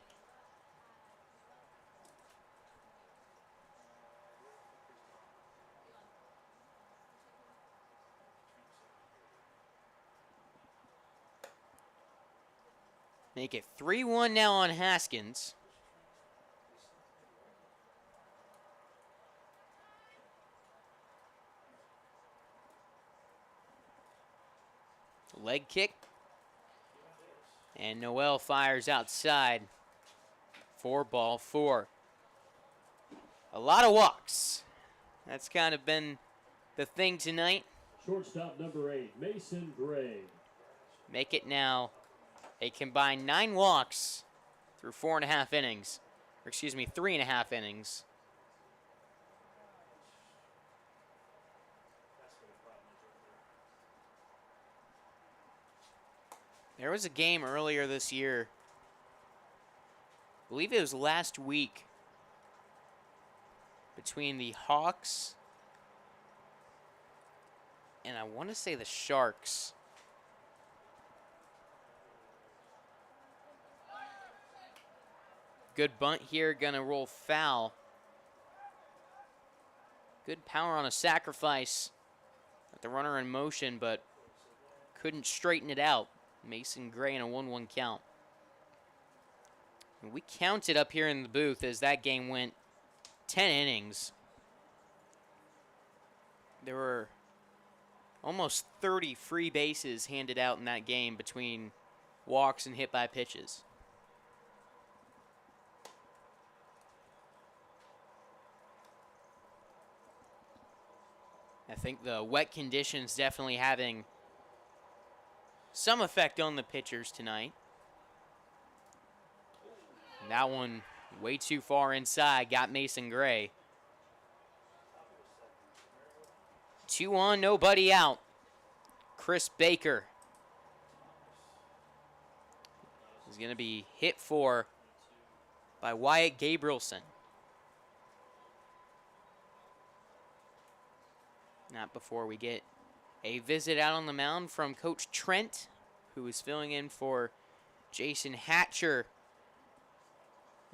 Make it 3-1 now on Haskins. Leg kick. And Noel fires outside. 4-4. A lot of walks. That's kind of been the thing tonight. Shortstop number 8, Mason Gray. Make it now a combined 9 walks through 4.5 innings. Or excuse me, 3.5 innings. There was a game earlier this year, I believe it was last week, between the Hawks and I want to say the Sharks. good bunt here, gonna roll foul. Good power on a sacrifice. Got the runner in motion, but couldn't straighten it out. Mason Gray in a 1-1 count. And we counted up here in the booth as that game went 10 innings. There were almost 30 free bases handed out in that game between walks and hit by pitches. I think the wet conditions definitely having some effect on the pitchers tonight. And that one way too far inside, got Mason Gray. 2 on, nobody out. Chris Baker is going to be hit for by Wyatt Gabrielson. Not before we get a visit out on the mound from Coach Trent, who is filling in for Jason Hatcher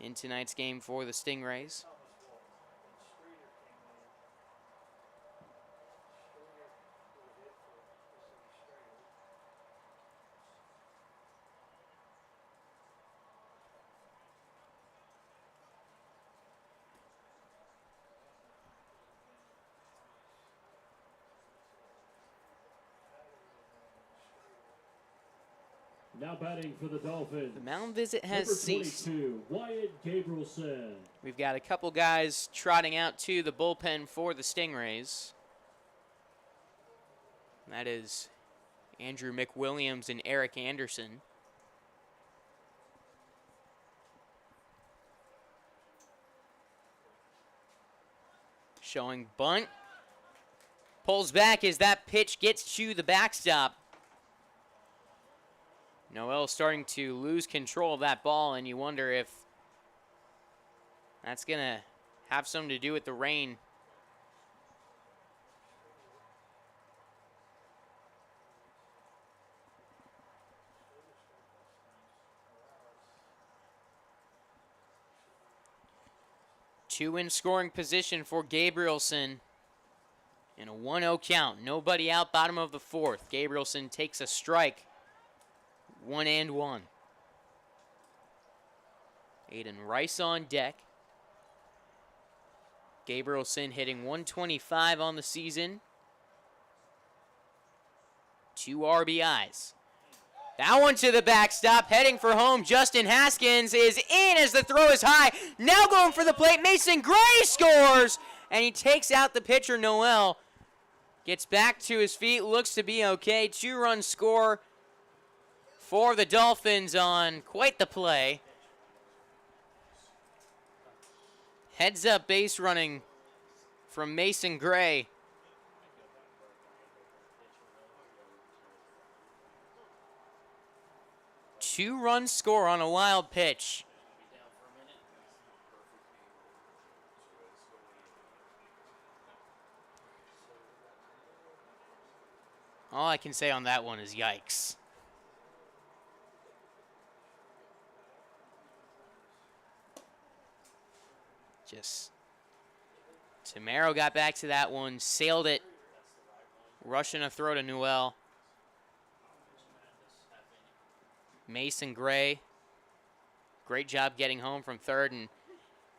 in tonight's game for the Stingrays. Now batting for the Dolphins. The mound visit has Number ceased. 22, Wyatt Gabrielson. We've got a couple guys trotting out to the bullpen for the Stingrays. That is Andrew McWilliams and Eric Anderson. Showing bunt. Pulls back as that pitch gets to the backstop. Noel starting to lose control of that ball, and you wonder if that's going to have something to do with the rain. Two in scoring position for Gabrielson in a 1-0 count. Nobody out, bottom of the fourth. Gabrielson takes a strike. 1-1. Aiden Rice on deck. Gabrielson hitting 125 on the season. 2 RBIs. That one to the backstop, heading for home. Justin Haskins is in as the throw is high. Now going for the plate. Mason Gray scores, and he takes out the pitcher, Noel. Gets back to his feet, looks to be okay. 2-run score for the Dolphins on quite the play. Heads up base running from Mason Gray. Two-run score on a wild pitch. All I can say on that one is yikes. Just Tamaro got back to that one, sailed it, rushing a throw to Noel. Mason Gray, great job getting home from third, and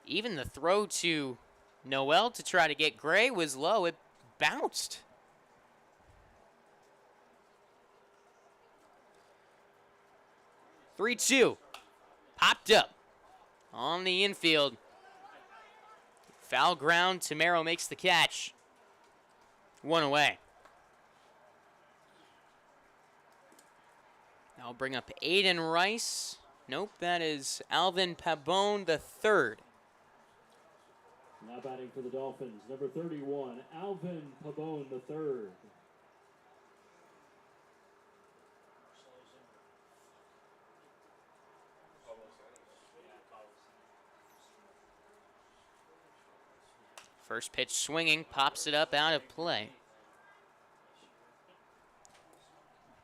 even the throw to Noel to try to get Gray was low. It bounced. "3-2, popped up on the infield. Foul ground, Tamaro makes the catch. 1 away. I'll bring up Aiden Rice. Nope, that is Alvin Pabon the third. Now batting for the Dolphins, number 31, Alvin Pabon the third. First pitch swinging, pops it up out of play.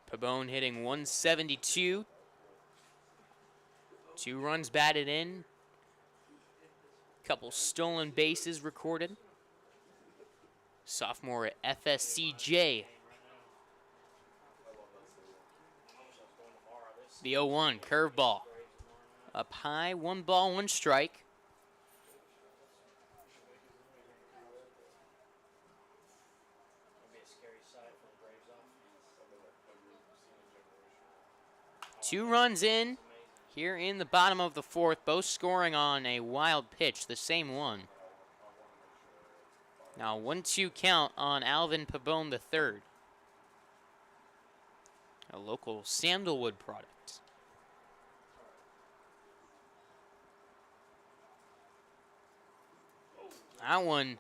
Pabon hitting 172. 2 runs batted in. Couple stolen bases recorded. Sophomore at FSCJ. The 0-1 curveball. Up high, 1 ball, 1 strike. Two runs in here in the bottom of the 4th, both scoring on a wild pitch, the same one. Now 1-2 count on Alvin Pabon III, a local sandalwood product. That one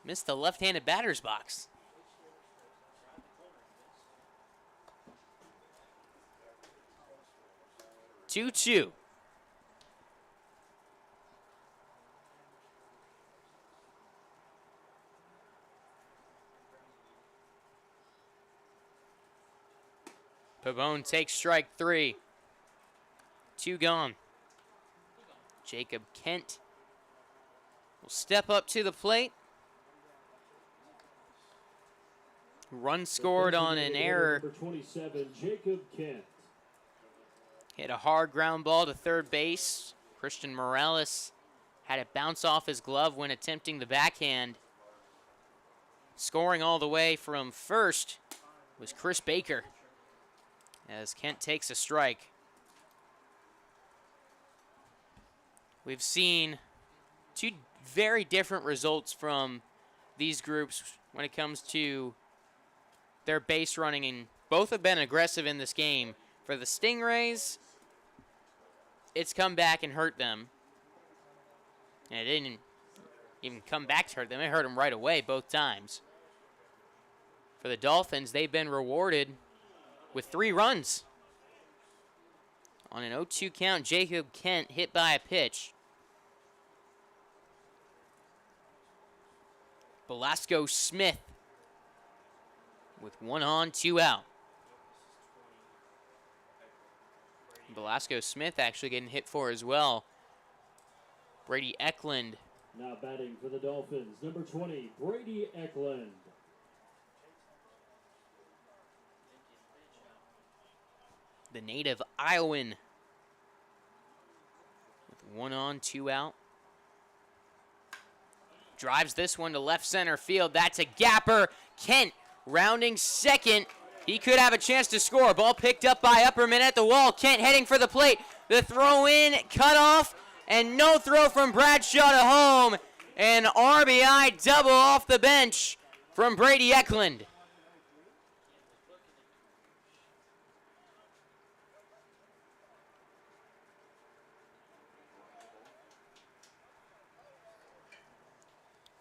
missed the left-handed batter's box. Two-two. Pabon takes strike 3. 2 gone. Jacob Kent will step up to the plate. Run scored on an error. Number 27, Jacob Kent. Hit a hard ground ball to third base. Christian Morales had it bounce off his glove when attempting the backhand. Scoring all the way from first was Chris Baker, as Kent takes a strike. We've seen 2 very different results from these groups when it comes to their base running, and both have been aggressive in this game. For the Stingrays, it's come back and hurt them. And it didn't even come back to hurt them. It hurt them right away both times. For the Dolphins, they've been rewarded with 3 runs. On an 0-2 count, Jacob Kent hit by a pitch. Velasco Smith with 1 on, 2 out. Velasco Smith actually getting hit for as well. Brady Eklund. Now batting for the Dolphins, number 20, Brady Eklund. The native Iowan with 1 on, 2 out. Drives this one to left center field. That's a gapper. Kent rounding second. He could have a chance to score. Ball picked up by Upperman at the wall. Kent heading for the plate. The throw in, cut off, and no throw from Bradshaw to home. An RBI double off the bench from Brady Eklund.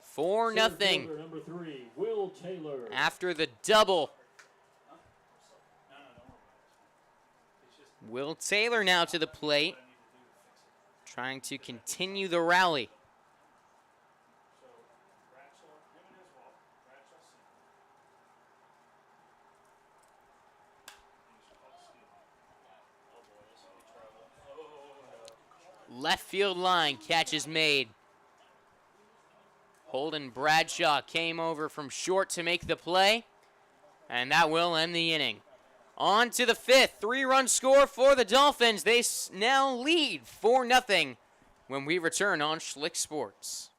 For nothing. Number 3, Will Taylor. After the double. Will Taylor now to the plate, trying to continue the rally. Left field line, catch is made. Holden Bradshaw came over from short to make the play, and that will end the inning. On to the 5th, 3-run score for the Dolphins. They now lead 4-0 when we return on Schlick Sports.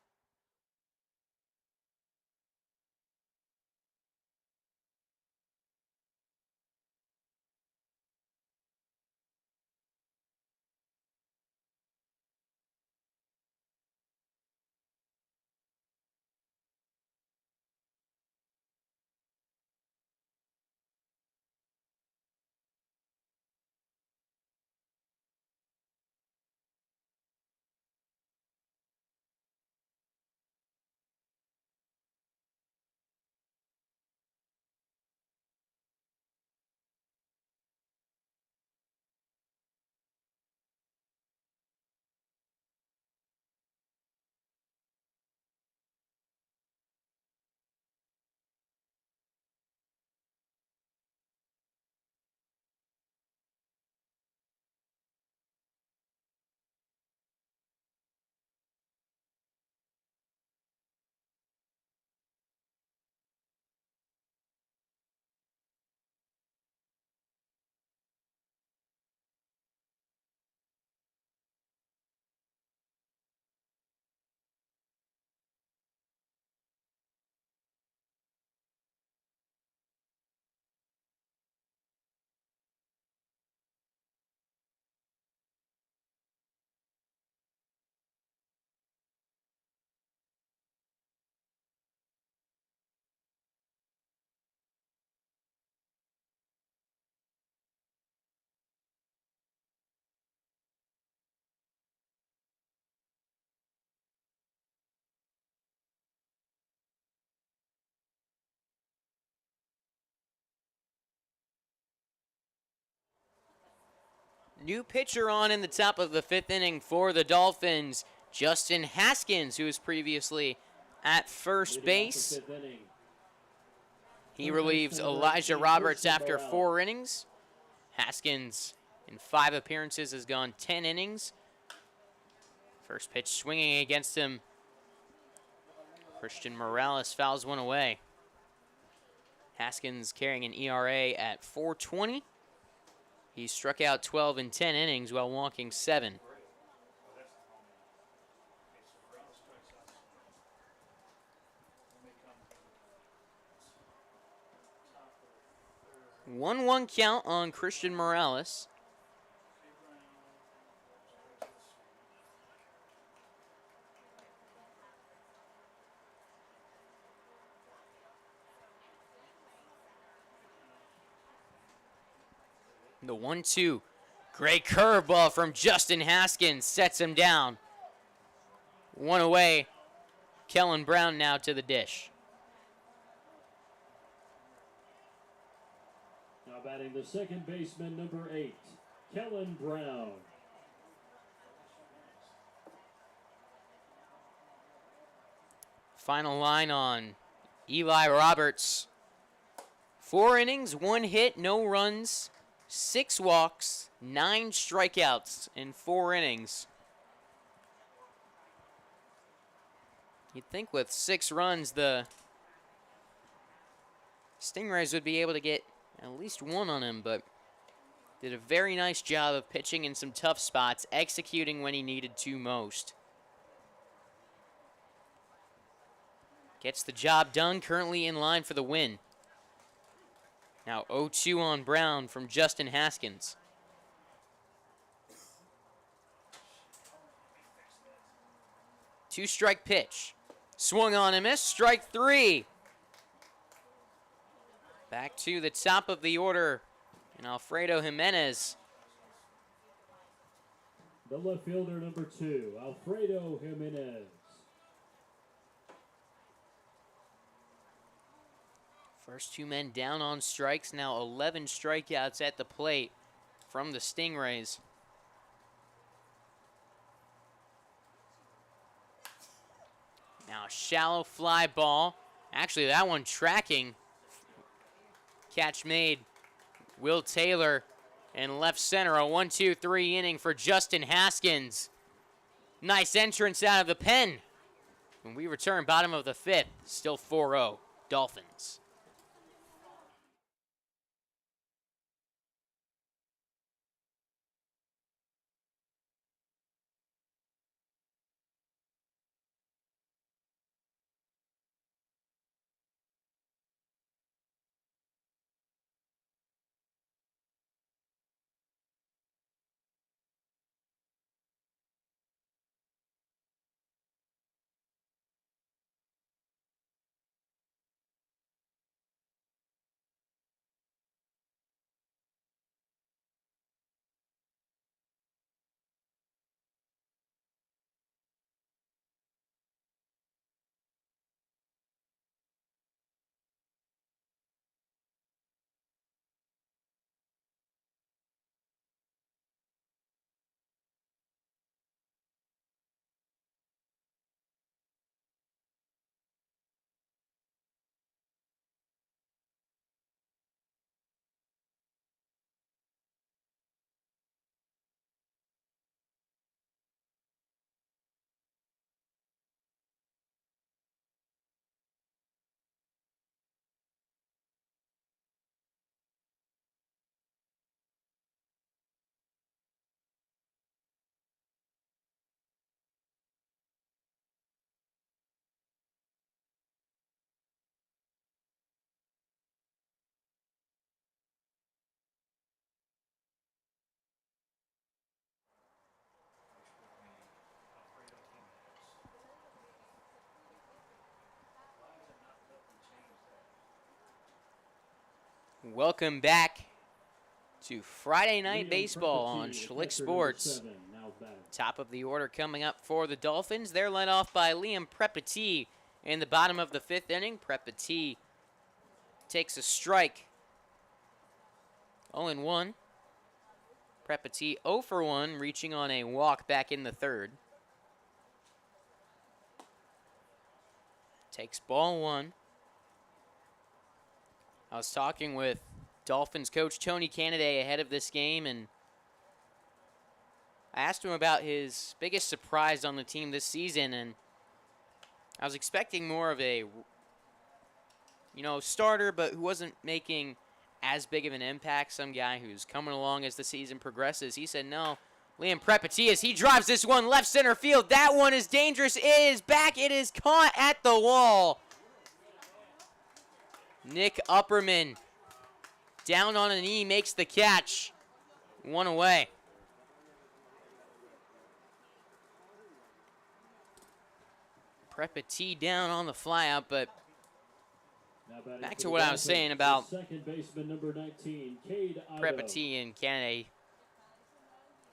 New pitcher on in the top of the 5th inning for the Dolphins, Justin Haskins, who was previously at first base. He relieves Elijah Roberts after 4 innings. Haskins, in 5 appearances, has gone 10 innings. First pitch swinging against him. Christian Morales fouls one away. Haskins carrying an ERA at 4.20. He struck out 12 in 10 innings while walking 7. 1-1 count on Christian Morales. The 1-2. Great curveball from Justin Haskins sets him down. 1 away. Kellen Brown now to the dish. Now batting the second baseman, number 8, Kellen Brown. Final line on Eli Roberts. 4 innings, 1 hit, no runs, 6 walks, 9 strikeouts in 4 innings. You'd think with 6 runs, the Stingrays would be able to get at least 1 on him, but did a very nice job of pitching in some tough spots, executing when he needed to most. Gets the job done, currently in line for the win. Now 0-2 on Brown from Justin Haskins. Two-strike pitch. Swung on and missed. Strike 3. Back to the top of the order, and Alfredo Jimenez. The left fielder, number 2, Alfredo Jimenez. First 2 men down on strikes. Now 11 strikeouts at the plate from the Stingrays. Now a shallow fly ball. Actually, that one tracking. Catch made. Will Taylor in left center. A 1-2-3 inning for Justin Haskins. Nice entrance out of the pen. When we return, bottom of the 5th, still 4-0, Dolphins. Welcome back to Friday Night Baseball on Schlick Sports. Top of the order coming up for the Dolphins. They're led off by Liam Prepati in the bottom of the 5th inning. Prepati takes a strike. 0-1. Prepati 0 for 1, reaching on a walk back in the third. Takes ball 1. I was talking with Dolphins coach Tony Canaday ahead of this game, and I asked him about his biggest surprise on the team this season, and I was expecting more of a, starter, but who wasn't making as big of an impact, some guy who's coming along as the season progresses. He said, no, Liam Prepati, as he drives this one left center field. That one is dangerous. It is back. It is caught at the wall. Nick Upperman down on a knee makes the catch. 1 away. Prepati down on the flyout, but back to what I was saying about second baseman number 19, Cade Prepati and Kennedy.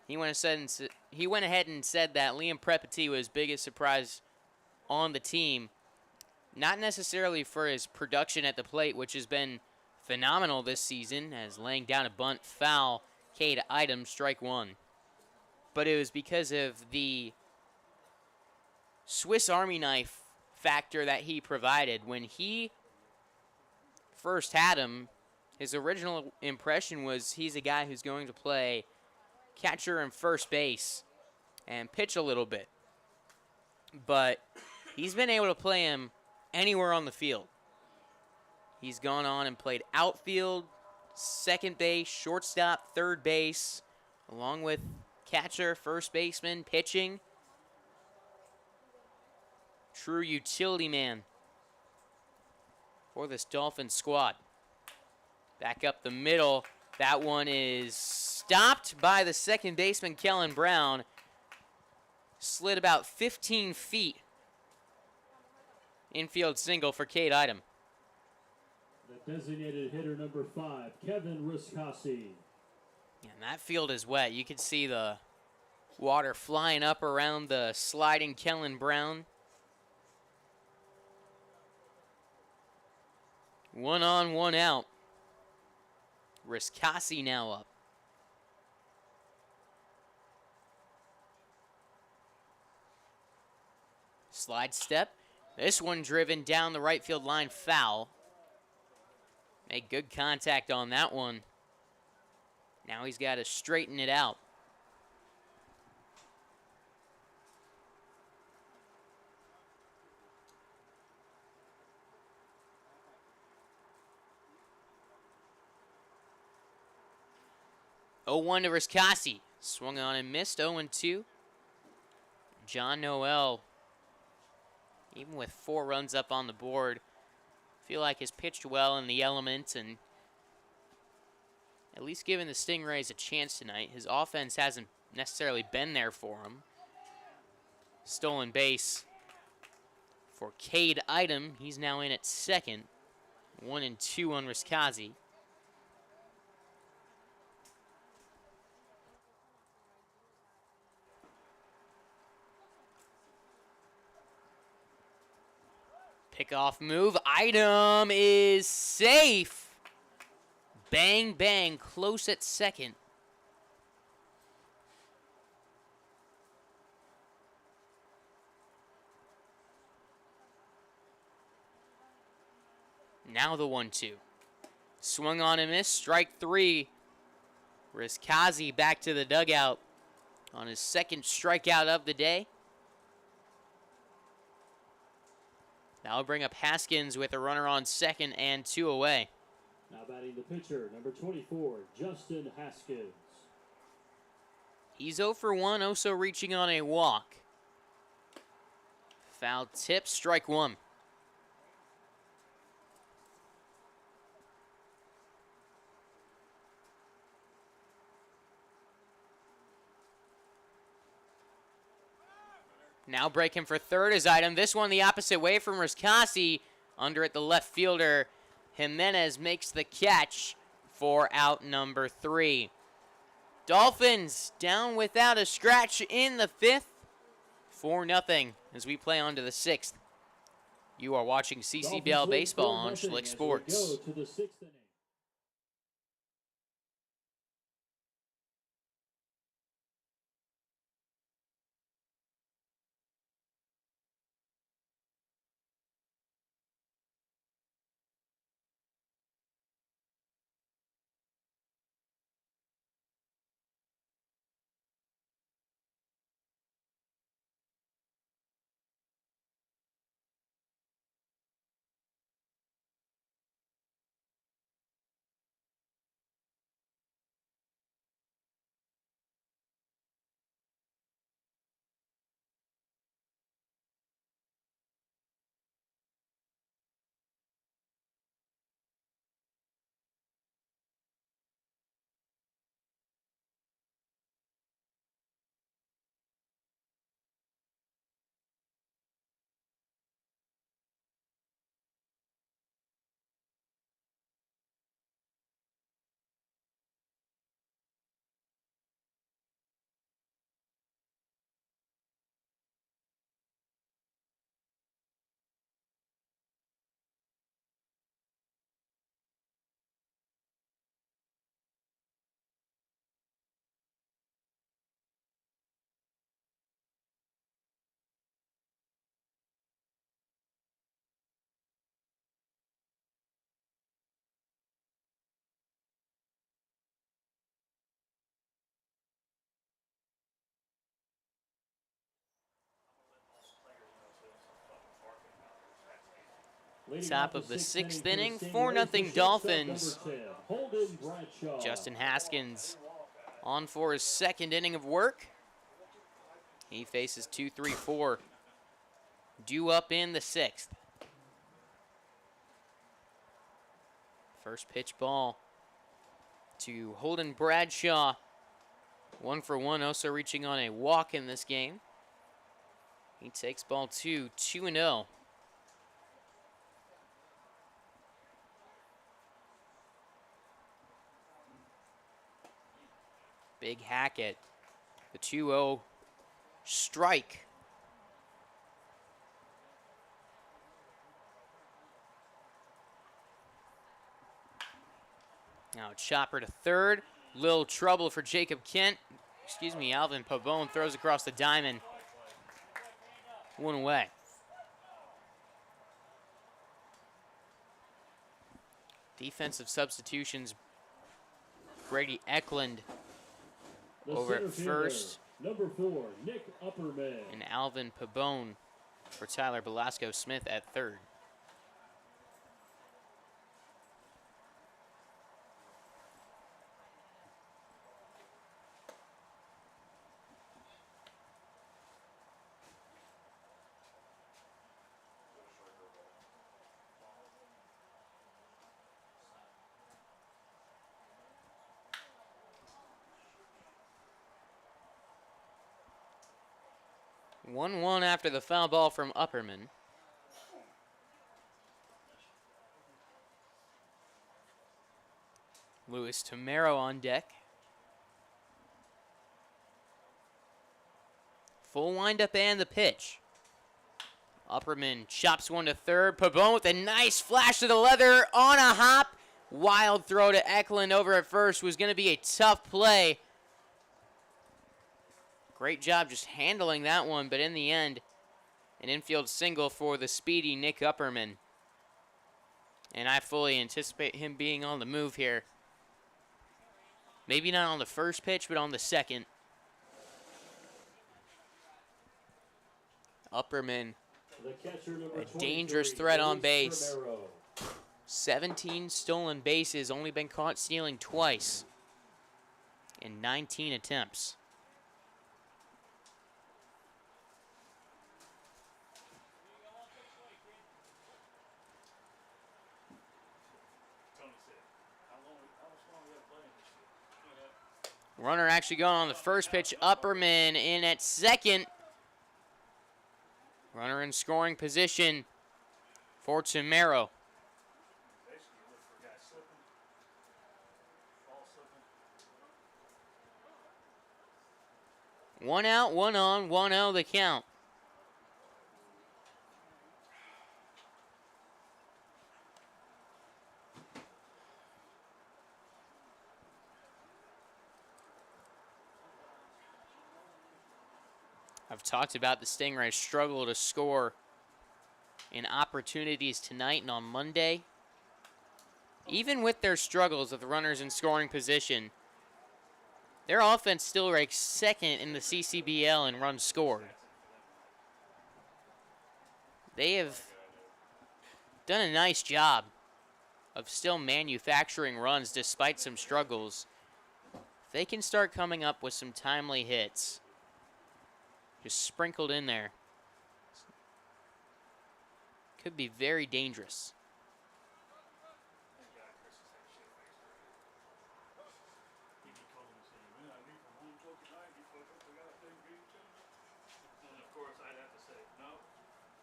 He went ahead and said that Liam Prepati was his biggest surprise on the team. Not necessarily for his production at the plate, which has been phenomenal this season, as laying down a bunt foul, Cade Item, strike 1. But it was because of the Swiss Army knife factor that he provided. When he first had him, his original impression was he's a guy who's going to play catcher and first base and pitch a little bit. But he's been able to play him anywhere on the field. He's gone on and played outfield, second base, shortstop, third base, along with catcher, first baseman, pitching. True utility man for this Dolphins squad. Back up the middle. That one is stopped by the second baseman, Kellen Brown. Slid about 15 feet. Infield single for Cade Item. The designated hitter number 5, Kevin Riscassi. And that field is wet. You can see the water flying up around the sliding Kellen Brown. 1 on, 1 out. Riscassi now up. Slide step. This one driven down the right field line, foul. Made good contact on that one. Now he's got to straighten it out. Oh, 1 to Riscassi. Swung on and missed. 0-2. John Noel, even with 4 runs up on the board, feel like has pitched well in the element and at least given the Stingrays a chance tonight. His offense hasn't necessarily been there for him. Stolen base for Cade Item. He's now in at second. 1-2 on Riscassi. Pickoff move. Item is safe. Bang, bang. Close at second. Now the 1-2. Swung on and missed. Strike 3. Riscassi back to the dugout on his second strikeout of the day. That'll bring up Haskins with a runner on second and 2 away. Now batting the pitcher, number 24, Justin Haskins. He's 0 for 1, also reaching on a walk. Foul tip, strike 1. Now breaking for third is Item. This one the opposite way from Riscassi. Under at the left fielder. Jimenez makes the catch for out number 3. Dolphins down without a scratch in the 5th. 4-0 as we play on to the 6th. You are watching CCBL Baseball on Schlick Sports. Go to the 6th inning. Top of the sixth inning, 4-0 Dolphins. Justin Haskins on for his second inning of work. He faces 2, 3, 4. Due up in the sixth. First pitch ball to Holden Bradshaw. 1 for 1, also reaching on a walk in this game. He takes ball 2, 2-0. Big Hackett, the 2-0 strike. Now chopper to third. Little trouble for Jacob Kent. Excuse me, Alvin Pabon throws across the diamond. 1 away. Defensive substitutions. Brady Eklund over at first. Number 4, Nick Upperman. And Alvin Pabon for Tyler Belasco Smith at third. One after the foul ball from Upperman. Luis Tomero on deck. Full windup and the pitch. Upperman chops one to third. Pabon with a nice flash to the leather on a hop. Wild throw to Eklund over at first was going to be a tough play. Great job just handling that one, but in the end, an infield single for the speedy Nick Upperman. And I fully anticipate him being on the move here. Maybe not on the first pitch, but on the second. Upperman, a dangerous threat on base. 17 stolen bases, only been caught stealing twice in 19 attempts. Runner actually going on the first pitch. Upperman in at second. Runner in scoring position for Tomero. One out, one on, 1-0 the count. I've talked about the Stingrays' struggle to score in opportunities tonight and on Monday. Even with their struggles with runners in scoring position, their offense still ranks second in the CCBL in runs scored. They have done a nice job of still manufacturing runs despite some struggles. If they can start coming up with some timely hits, just sprinkled in there, could be very dangerous.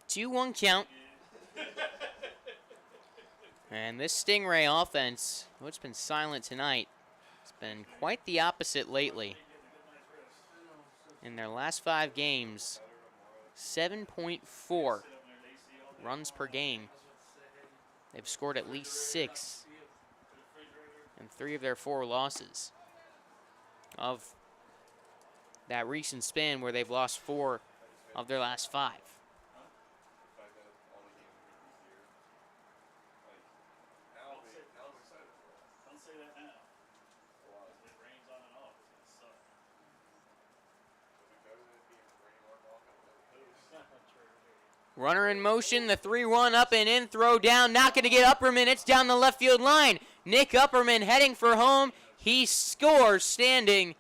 Two 2-1 count. And this Stingray offense, it's been silent tonight. It's been quite the opposite lately. In their last 5 games, 7.4 runs per game. They've scored at least 6 in 3 of their 4 losses. Of that recent span where they've lost 4 of their last 5. Runner in motion, the 3-1 up and in, throw down, not going to get Upperman. It's down the left field line. Nick Upperman heading for home. He scores standing.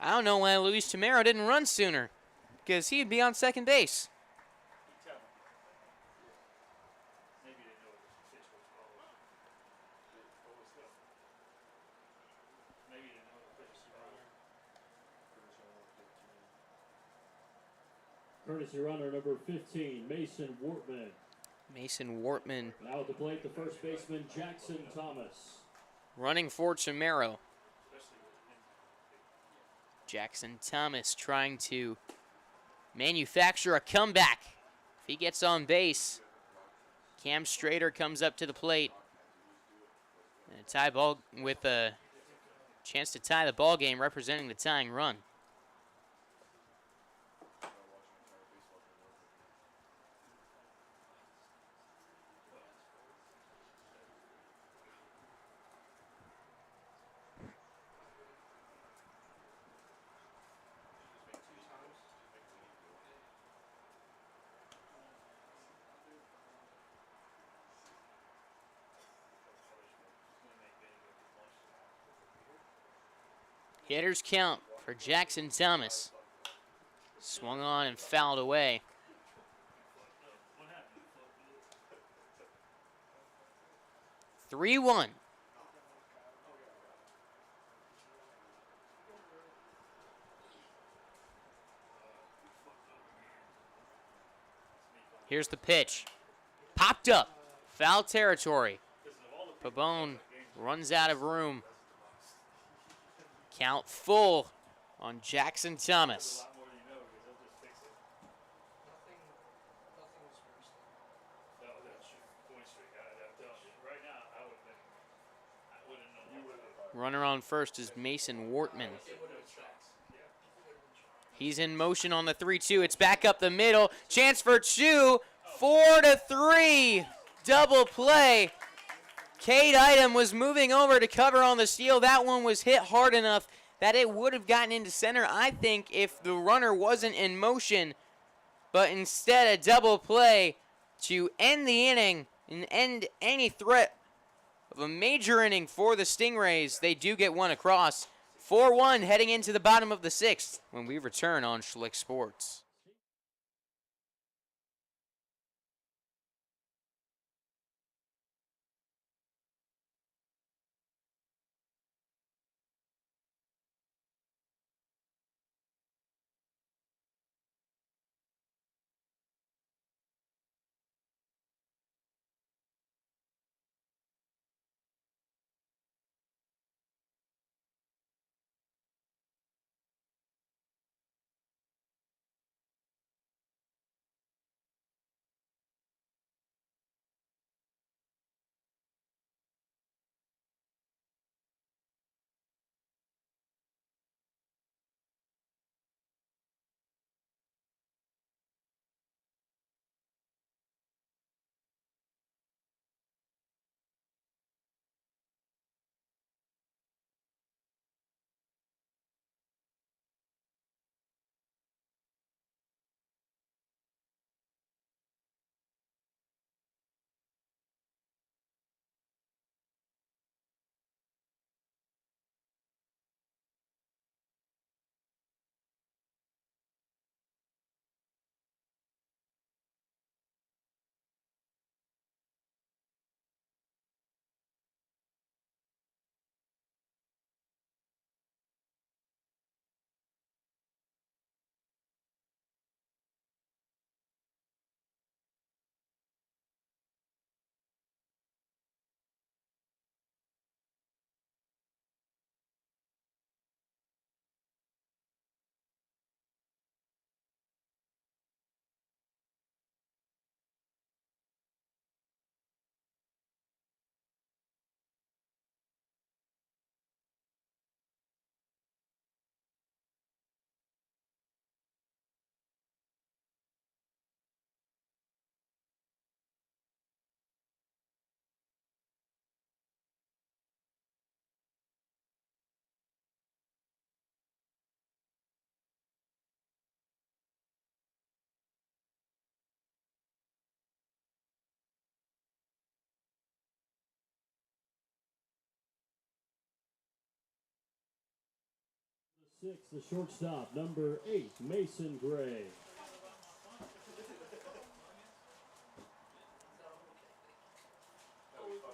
I don't know why Luis Tamero didn't run sooner, because he'd be on second base. Maybe they know what the pitch was called. What was that? Maybe they know what the pitch was called. Courtesy runner number 15, Mason Wortman. Mason Wortman Now at the plate, the first baseman, Jackson Thomas. running for Tamero. Jackson Thomas trying to manufacture a comeback. If he gets on base, Cam Strader comes up to the plate. And a tie ball with a chance to tie the ball game, representing the tying run. Hitter's count for Jackson Thomas. Swung on and fouled away. 3-1. Here's the pitch. Popped up. Foul territory. Pabon runs out of room. Count full on Jackson Thomas. Runner on first is Mason Wortman. He's in motion on the 3-2. It's back up the middle. Chance for two. 4-3. Double play. Cade Item was moving over to cover on the steal. That one was hit hard enough that it would have gotten into center, I think, if the runner wasn't in motion. But instead, a double play to end the inning and end any threat of a major inning for the Stingrays. They do get one across. 4-1 heading into the bottom of the sixth when we return on Schlick Sports. 6, the shortstop, number 8, Mason Gray.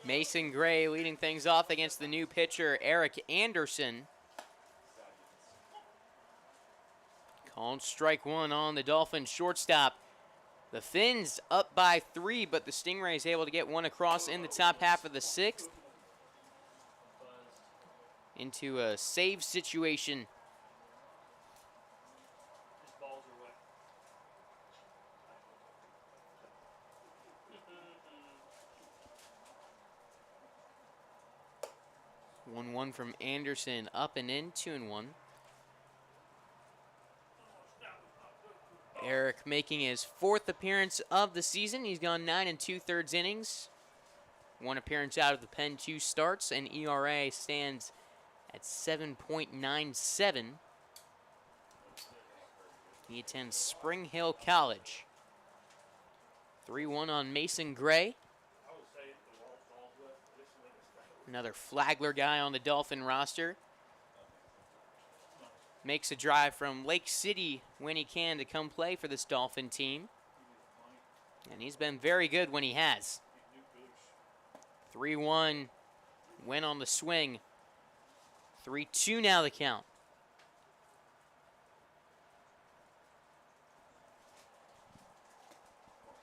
Mason Gray leading things off against the new pitcher, Eric Anderson. Called strike one on the Dolphins shortstop. The Fins up by 3, but the Stingrays able to get one across in the top half of the 6th. Into a save situation. His balls are wet. 1-1 from Anderson, up and in, 2-1. Eric making his 4th appearance of the season. He's gone 9 2/3 innings. 1 appearance out of the pen, 2 starts, and ERA stands at 7.97. He attends Spring Hill College. 3-1 on Mason Gray. Another Flagler guy on the Dolphin roster. Makes a drive from Lake City when he can to come play for this Dolphin team. And he's been very good when he has. 3-1, went on the swing. 3-2 now the count.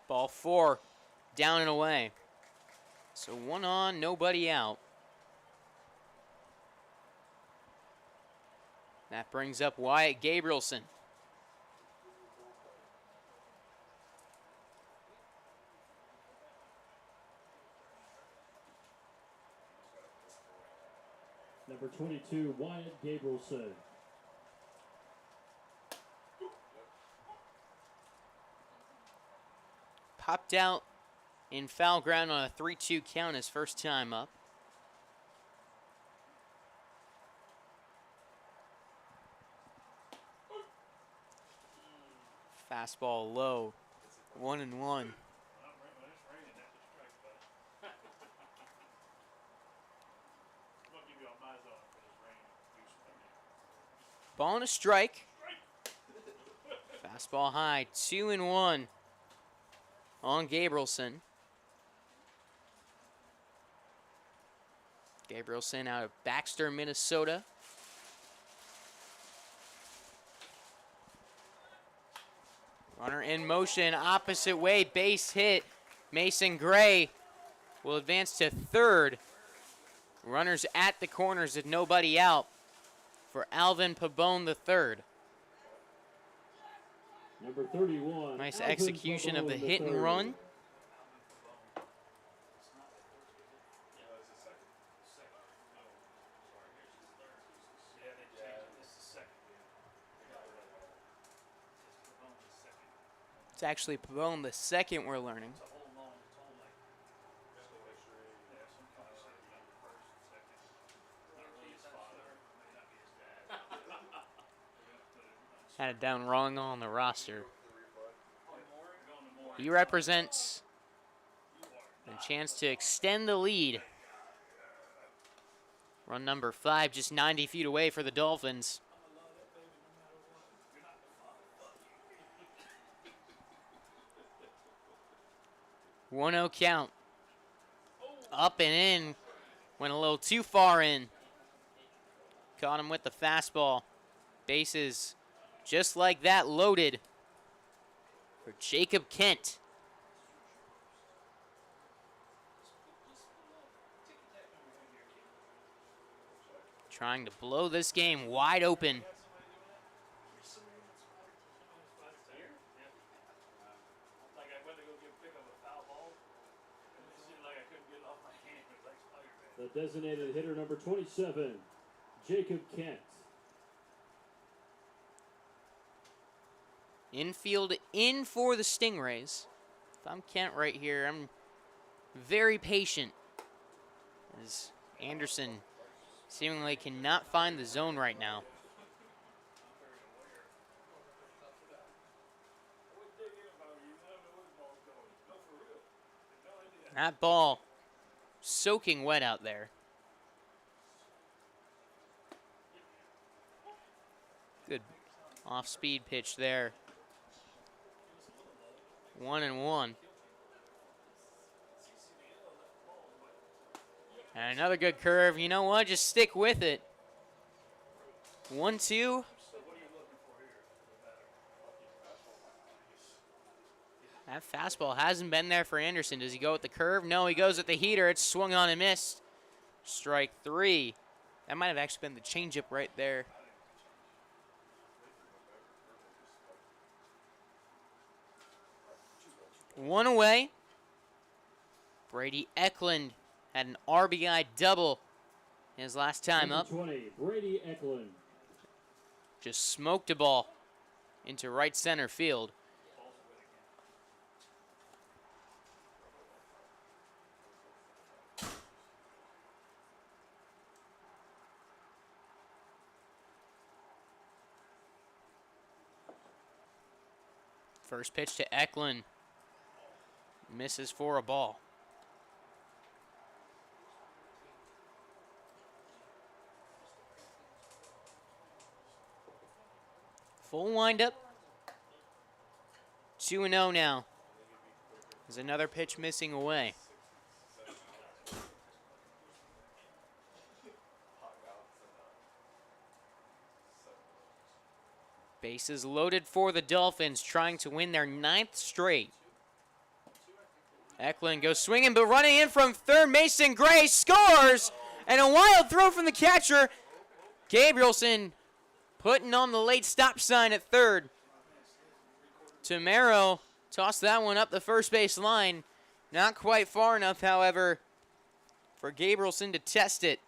Ball 4, down and away. So 1 on, nobody out. That brings up Wyatt Gabrielson. Number 22, Wyatt Gabrielson. Popped out in foul ground on a 3-2 count his first time up. Fastball low, 1-1. Ball and a strike. Fastball high, 2-1 on Gabrielson. Gabrielson out of Baxter, Minnesota. Runner in motion, opposite way, base hit. Mason Gray will advance to 3rd. Runners at the corners with nobody out for Alvin Pabon III. Number 31. Nice Alvin execution of the Pabon hit and III. run. It's actually Pabon the second, we're learning. Had it down wrong on the roster. He represents a chance to extend the lead. Run number 5, just 90 feet away for the Dolphins. One 0 count. Up and in. Went a little too far in. Caught him with the fastball. Bases just like that loaded for Jacob Kent. Trying to blow this game wide open. The designated hitter, number 27, Jacob Kent. Infield in for the Stingrays. If I'm Kent right here, I'm very patient, as Anderson seemingly cannot find the zone right now. That ball soaking wet out there. Off-speed pitch there. 1-1. And another good curve. You know what? Just stick with it. 1-2. That fastball hasn't been there for Anderson. Does he go with the curve? No, he goes with the heater. It's swung on and missed. Strike 3. That might have actually been the changeup right there. One away. Brady Eklund had an RBI double his last time up. 20, Brady Eklund. Just smoked a ball into right center field. First pitch to Eklund. Misses for a ball. Full windup. 2-0 now. There's another pitch missing away. Bases loaded for the Dolphins, trying to win their 9th straight. Eklund goes swinging, but running in from third, Mason Gray scores! And a wild throw from the catcher. Gabrielson putting on the late stop sign at third. Tamero tossed that one up the first base line. Not quite far enough, however, for Gabrielson to test it.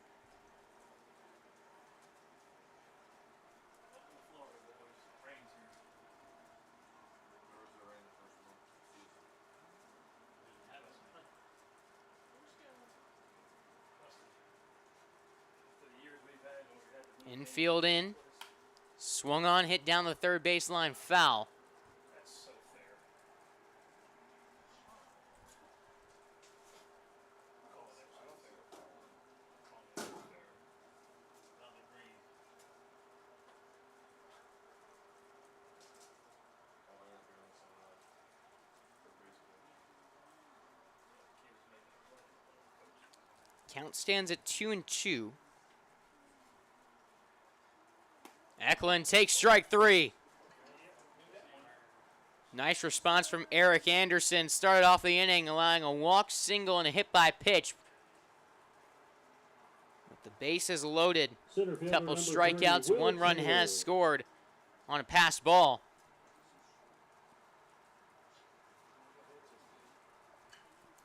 Infield in. Swung on, hit down the third baseline, foul. Count stands at 2-2. Eklund takes strike 3. Nice response from Eric Anderson. Started off the inning allowing a walk, single, and a hit by pitch. With the bases loaded, a couple strikeouts, 1 run has scored on a passed ball.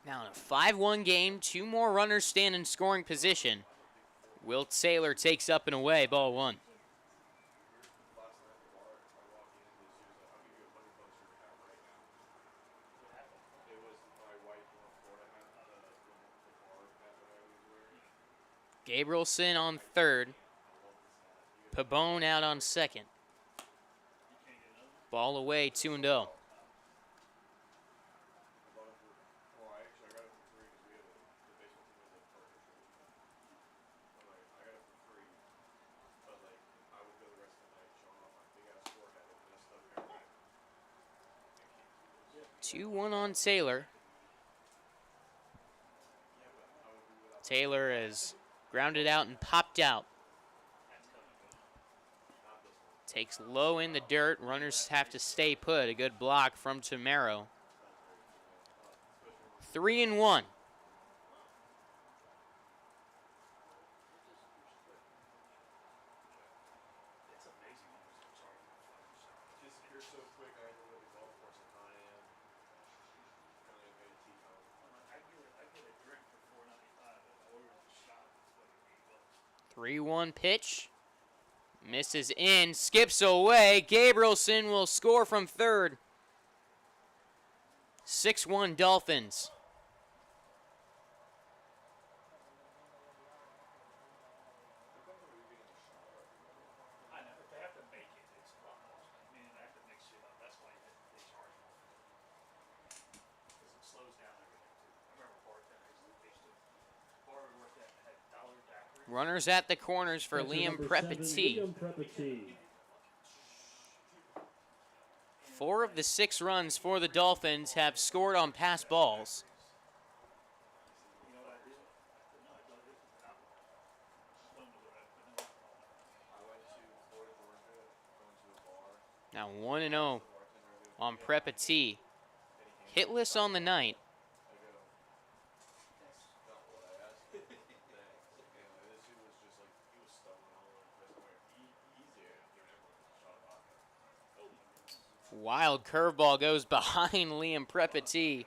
Now in a 5-1 game, 2 more runners stand in scoring position. Will Taylor takes up and away, ball 1. Gabrielson on third. Pabon out on second. Ball away, 2-0. Two one on Taylor. Taylor is grounded out and popped out. Takes low in the dirt. Runners have to stay put. A good block from Tamero. 3-1. Three-one pitch. Misses in, skips away. Gabrielson will score from third. 6-1 Dolphins. Runners at the corners for Liam Prepati. 4 of the 6 runs for the Dolphins have scored on pass balls. Now 1-0 on Prepati. Hitless on the night. Wild curveball goes behind Liam Prepati.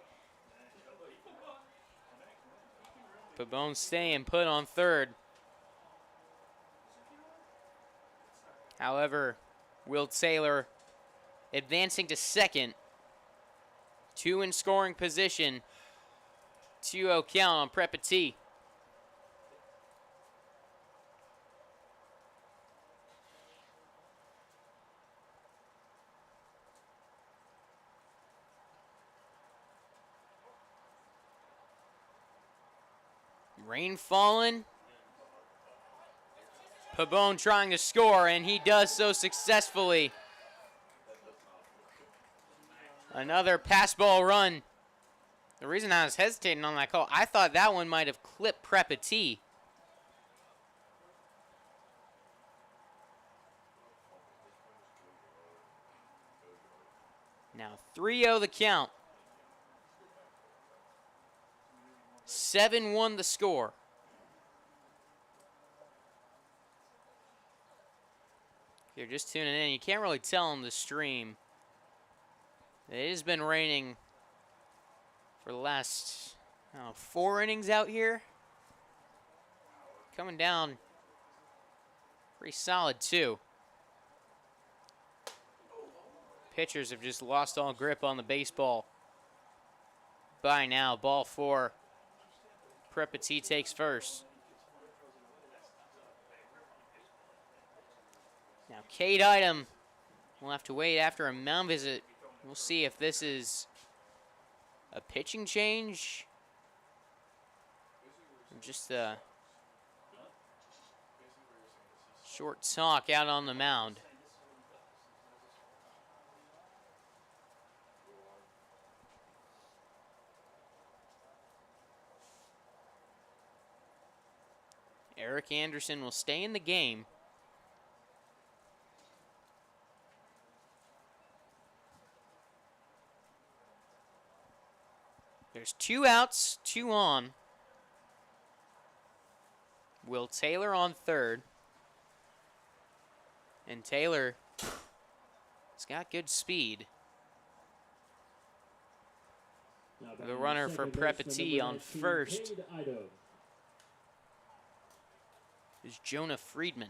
Pabon staying put on third. However, Will Taylor advancing to second. 2 in scoring position. 2-0 count on Prepati. Rain falling. Pabon trying to score, and he does so successfully. Another pass ball run. The reason I was hesitating on that call, I thought that one might have clipped Prepati. Now 3-0 the count. 7-1 the score. If you're just tuning in, you can't really tell on the stream. It has been raining for the last 4 innings out here. Coming down pretty solid too. Pitchers have just lost all grip on the baseball. By now, ball 4. Prepati takes first. Now, Cade Item will have to wait after a mound visit. We'll see if this is a pitching change or just a short talk out on the mound. Eric Anderson will stay in the game. There's 2 outs, 2 on. Will Taylor on third. And Taylor has got good speed. The runner for Prepati on first is Jonah Friedman.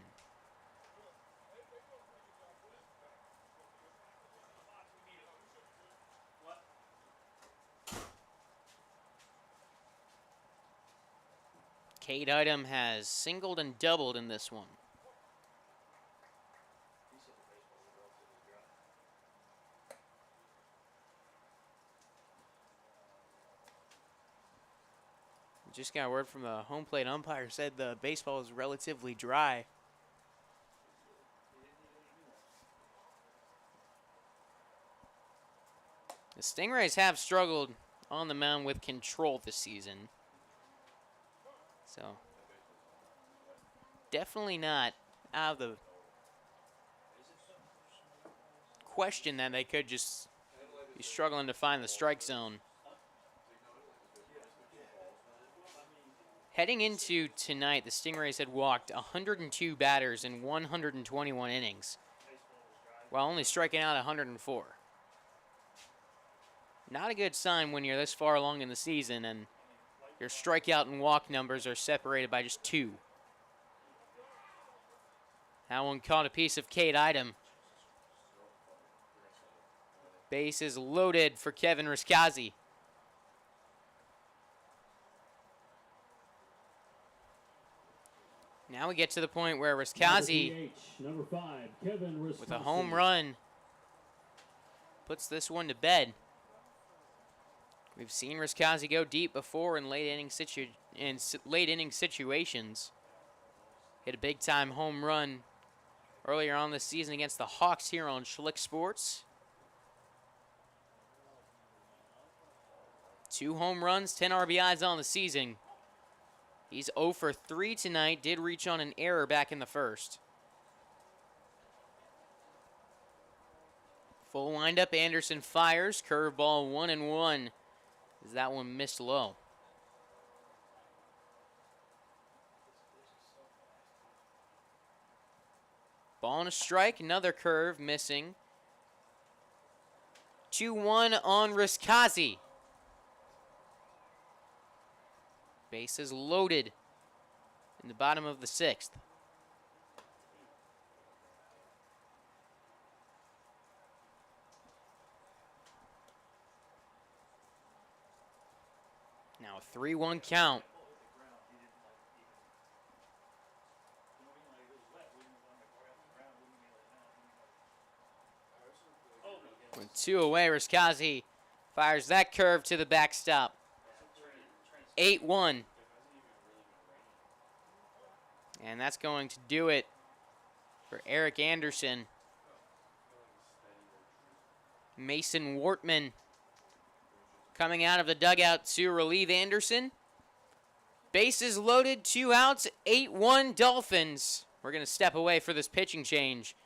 Cade Item has singled and doubled in this one. Just got word from the home plate umpire, said the baseball is relatively dry. The Stingrays have struggled on the mound with control this season. So, definitely not out of the question that they could just be struggling to find the strike zone. Heading into tonight, the Stingrays had walked 102 batters in 121 innings, while only striking out 104. Not a good sign when you're this far along in the season and your strikeout and walk numbers are separated by just 2. That one caught a piece of Cade Item. Base is loaded for Kevin Riskazi. Now we get to the point where Riskazi, with a home run, puts this one to bed. We've seen Riskazi go deep before in late inning situations. Hit a big-time home run earlier on this season against the Hawks here on Schlick Sports. 2 home runs, 10 RBIs on the season. He's 0 for 3 tonight. Did reach on an error back in the first. Full windup. Anderson fires. Curveball 1-1. As that one missed low. Ball and a strike. Another curve missing. 2-1 on Riskazi. Bases loaded in the bottom of the 6th. Now a 3-1 count. With 2 away, Riskazi fires that curve to the backstop. 8-1. And that's going to do it for Eric Anderson. Mason Wortman coming out of the dugout to relieve Anderson. Bases loaded, 2 outs, 8-1 Dolphins. We're going to step away for this pitching change.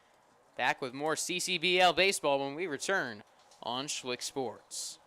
Back with more CCBL baseball when we return on Schlick Sports.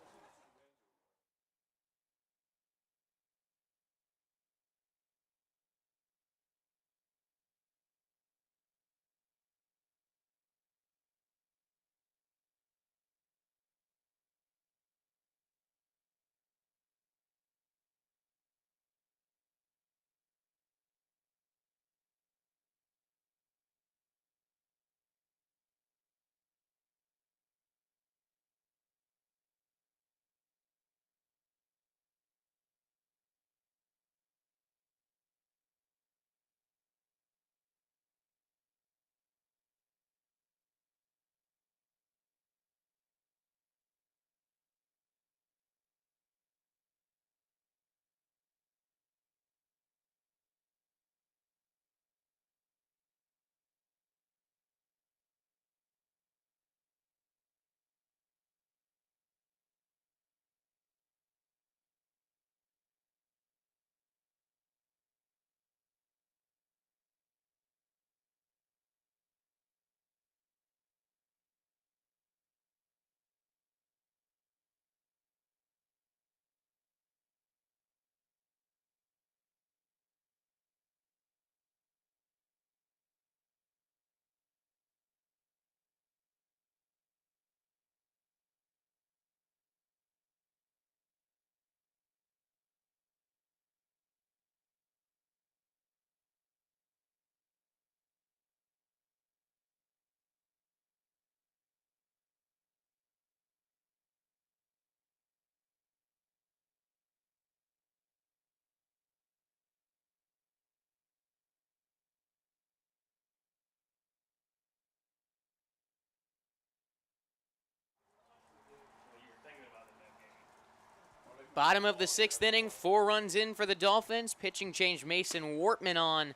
Bottom of the 6th inning, 4 runs in for the Dolphins. Pitching change, Mason Wortman on.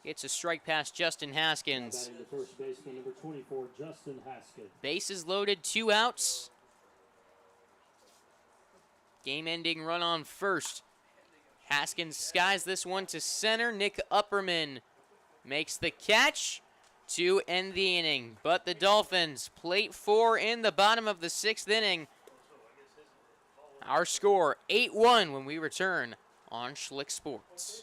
Gets a strike past Justin Haskins. Batting the first baseman, number 24, Justin Haskins. Bases loaded, 2 outs. Game-ending run on first. Haskins skies this one to center. Nick Upperman makes the catch to end the inning. But the Dolphins, plate 4 in the bottom of the 6th inning. Our score, 8-1 when we return on Schlick Sports.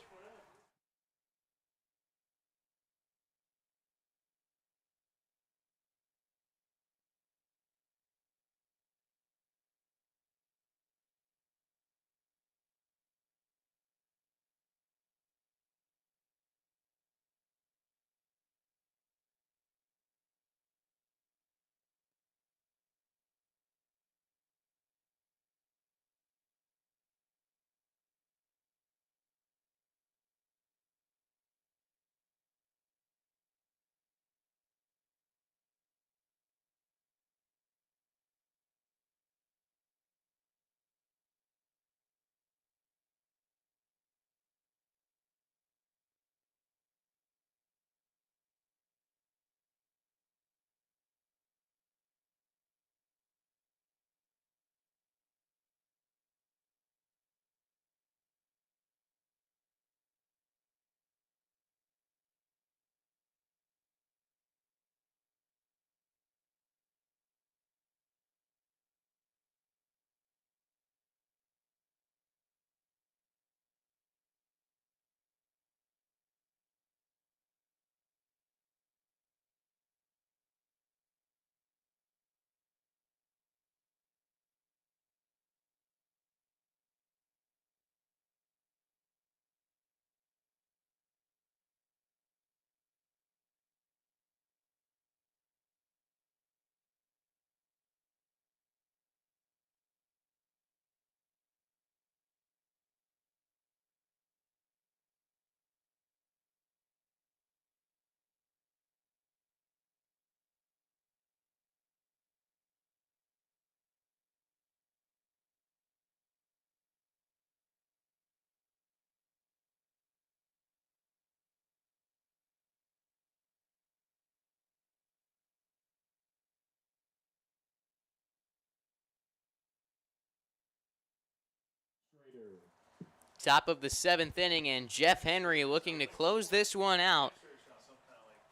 Top of the 7th inning, and Jeff Henry looking to close this one out.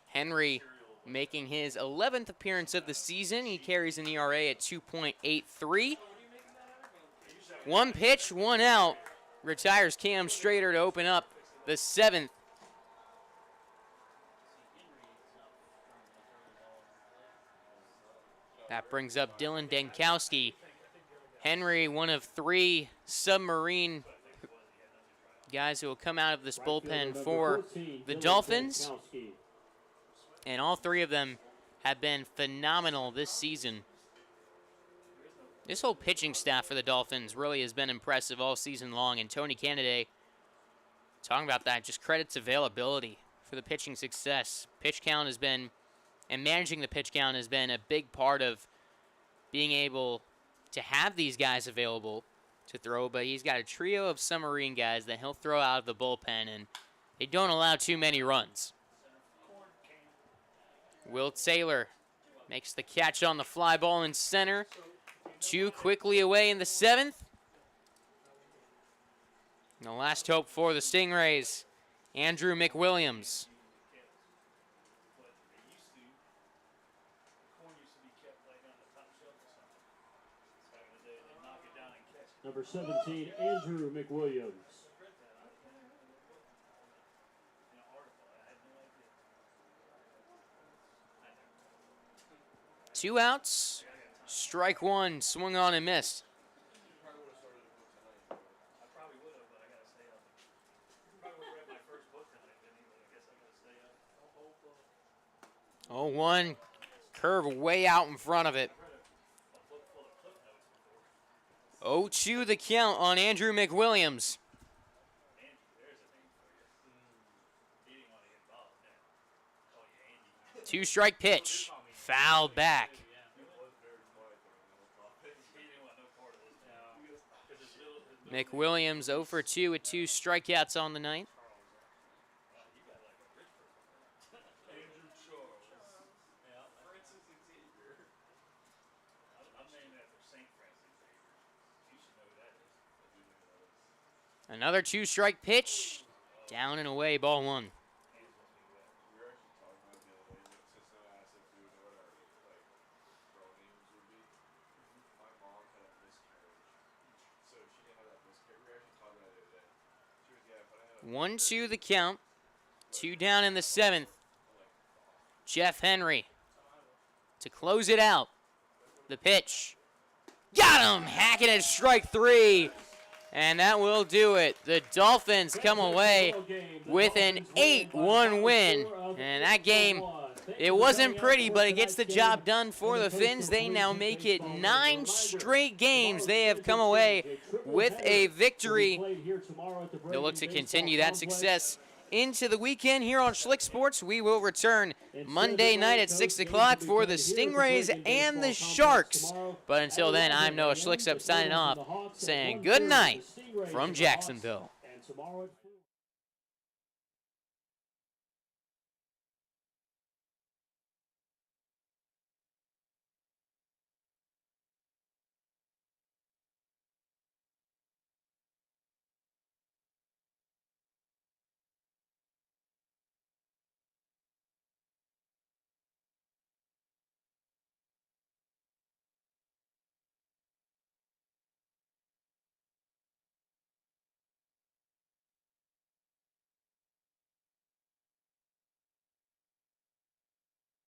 Henry making his 11th appearance of the season. He carries an ERA at 2.83. One pitch, one out. Retires Cam Strader to open up the 7th. That brings up Dylan Denkowski. Henry, one of 3 submarine guys who will come out of this bullpen for the Dolphins. And all 3 of them have been phenomenal this season. This whole pitching staff for the Dolphins really has been impressive all season long. And Tony Canada, talking about that, just credits availability for the pitching success. Pitch count has been, and managing the pitch count has been a big part of being able to have these guys available to throw. But he's got a trio of submarine guys that he'll throw out of the bullpen, and they don't allow too many runs. Will Taylor makes the catch on the fly ball in center. 2 quickly away in the 7th. And the last hope for the Stingrays, Andrew McWilliams. Number 17, Andrew McWilliams. 2 outs. Strike 1, swung on and missed. Oh, 1 curve way out in front of it. 0-2 the count on Andrew McWilliams. 2-strike pitch. Fouled back. McWilliams 0 for 2 with 2 strikeouts on the night. Another 2-strike pitch. Down and away, ball 1. One, 2 the count. 2 down in the 7th. Jeff Henry to close it out. The pitch. Got him! Hacking at strike 3. And that will do it. The Dolphins come away with an 8-1 win. And that game, it wasn't pretty, but it gets the job done for the Fins. They now make it 9 straight games. They have come away with a victory. They'll look to continue that success into the weekend here on Schlick Sports. We will return Monday night at 6 o'clock for the Stingrays and the Sharks. But until then, I'm Noah Schlicksup signing off, saying good night from Jacksonville. And tomorrow at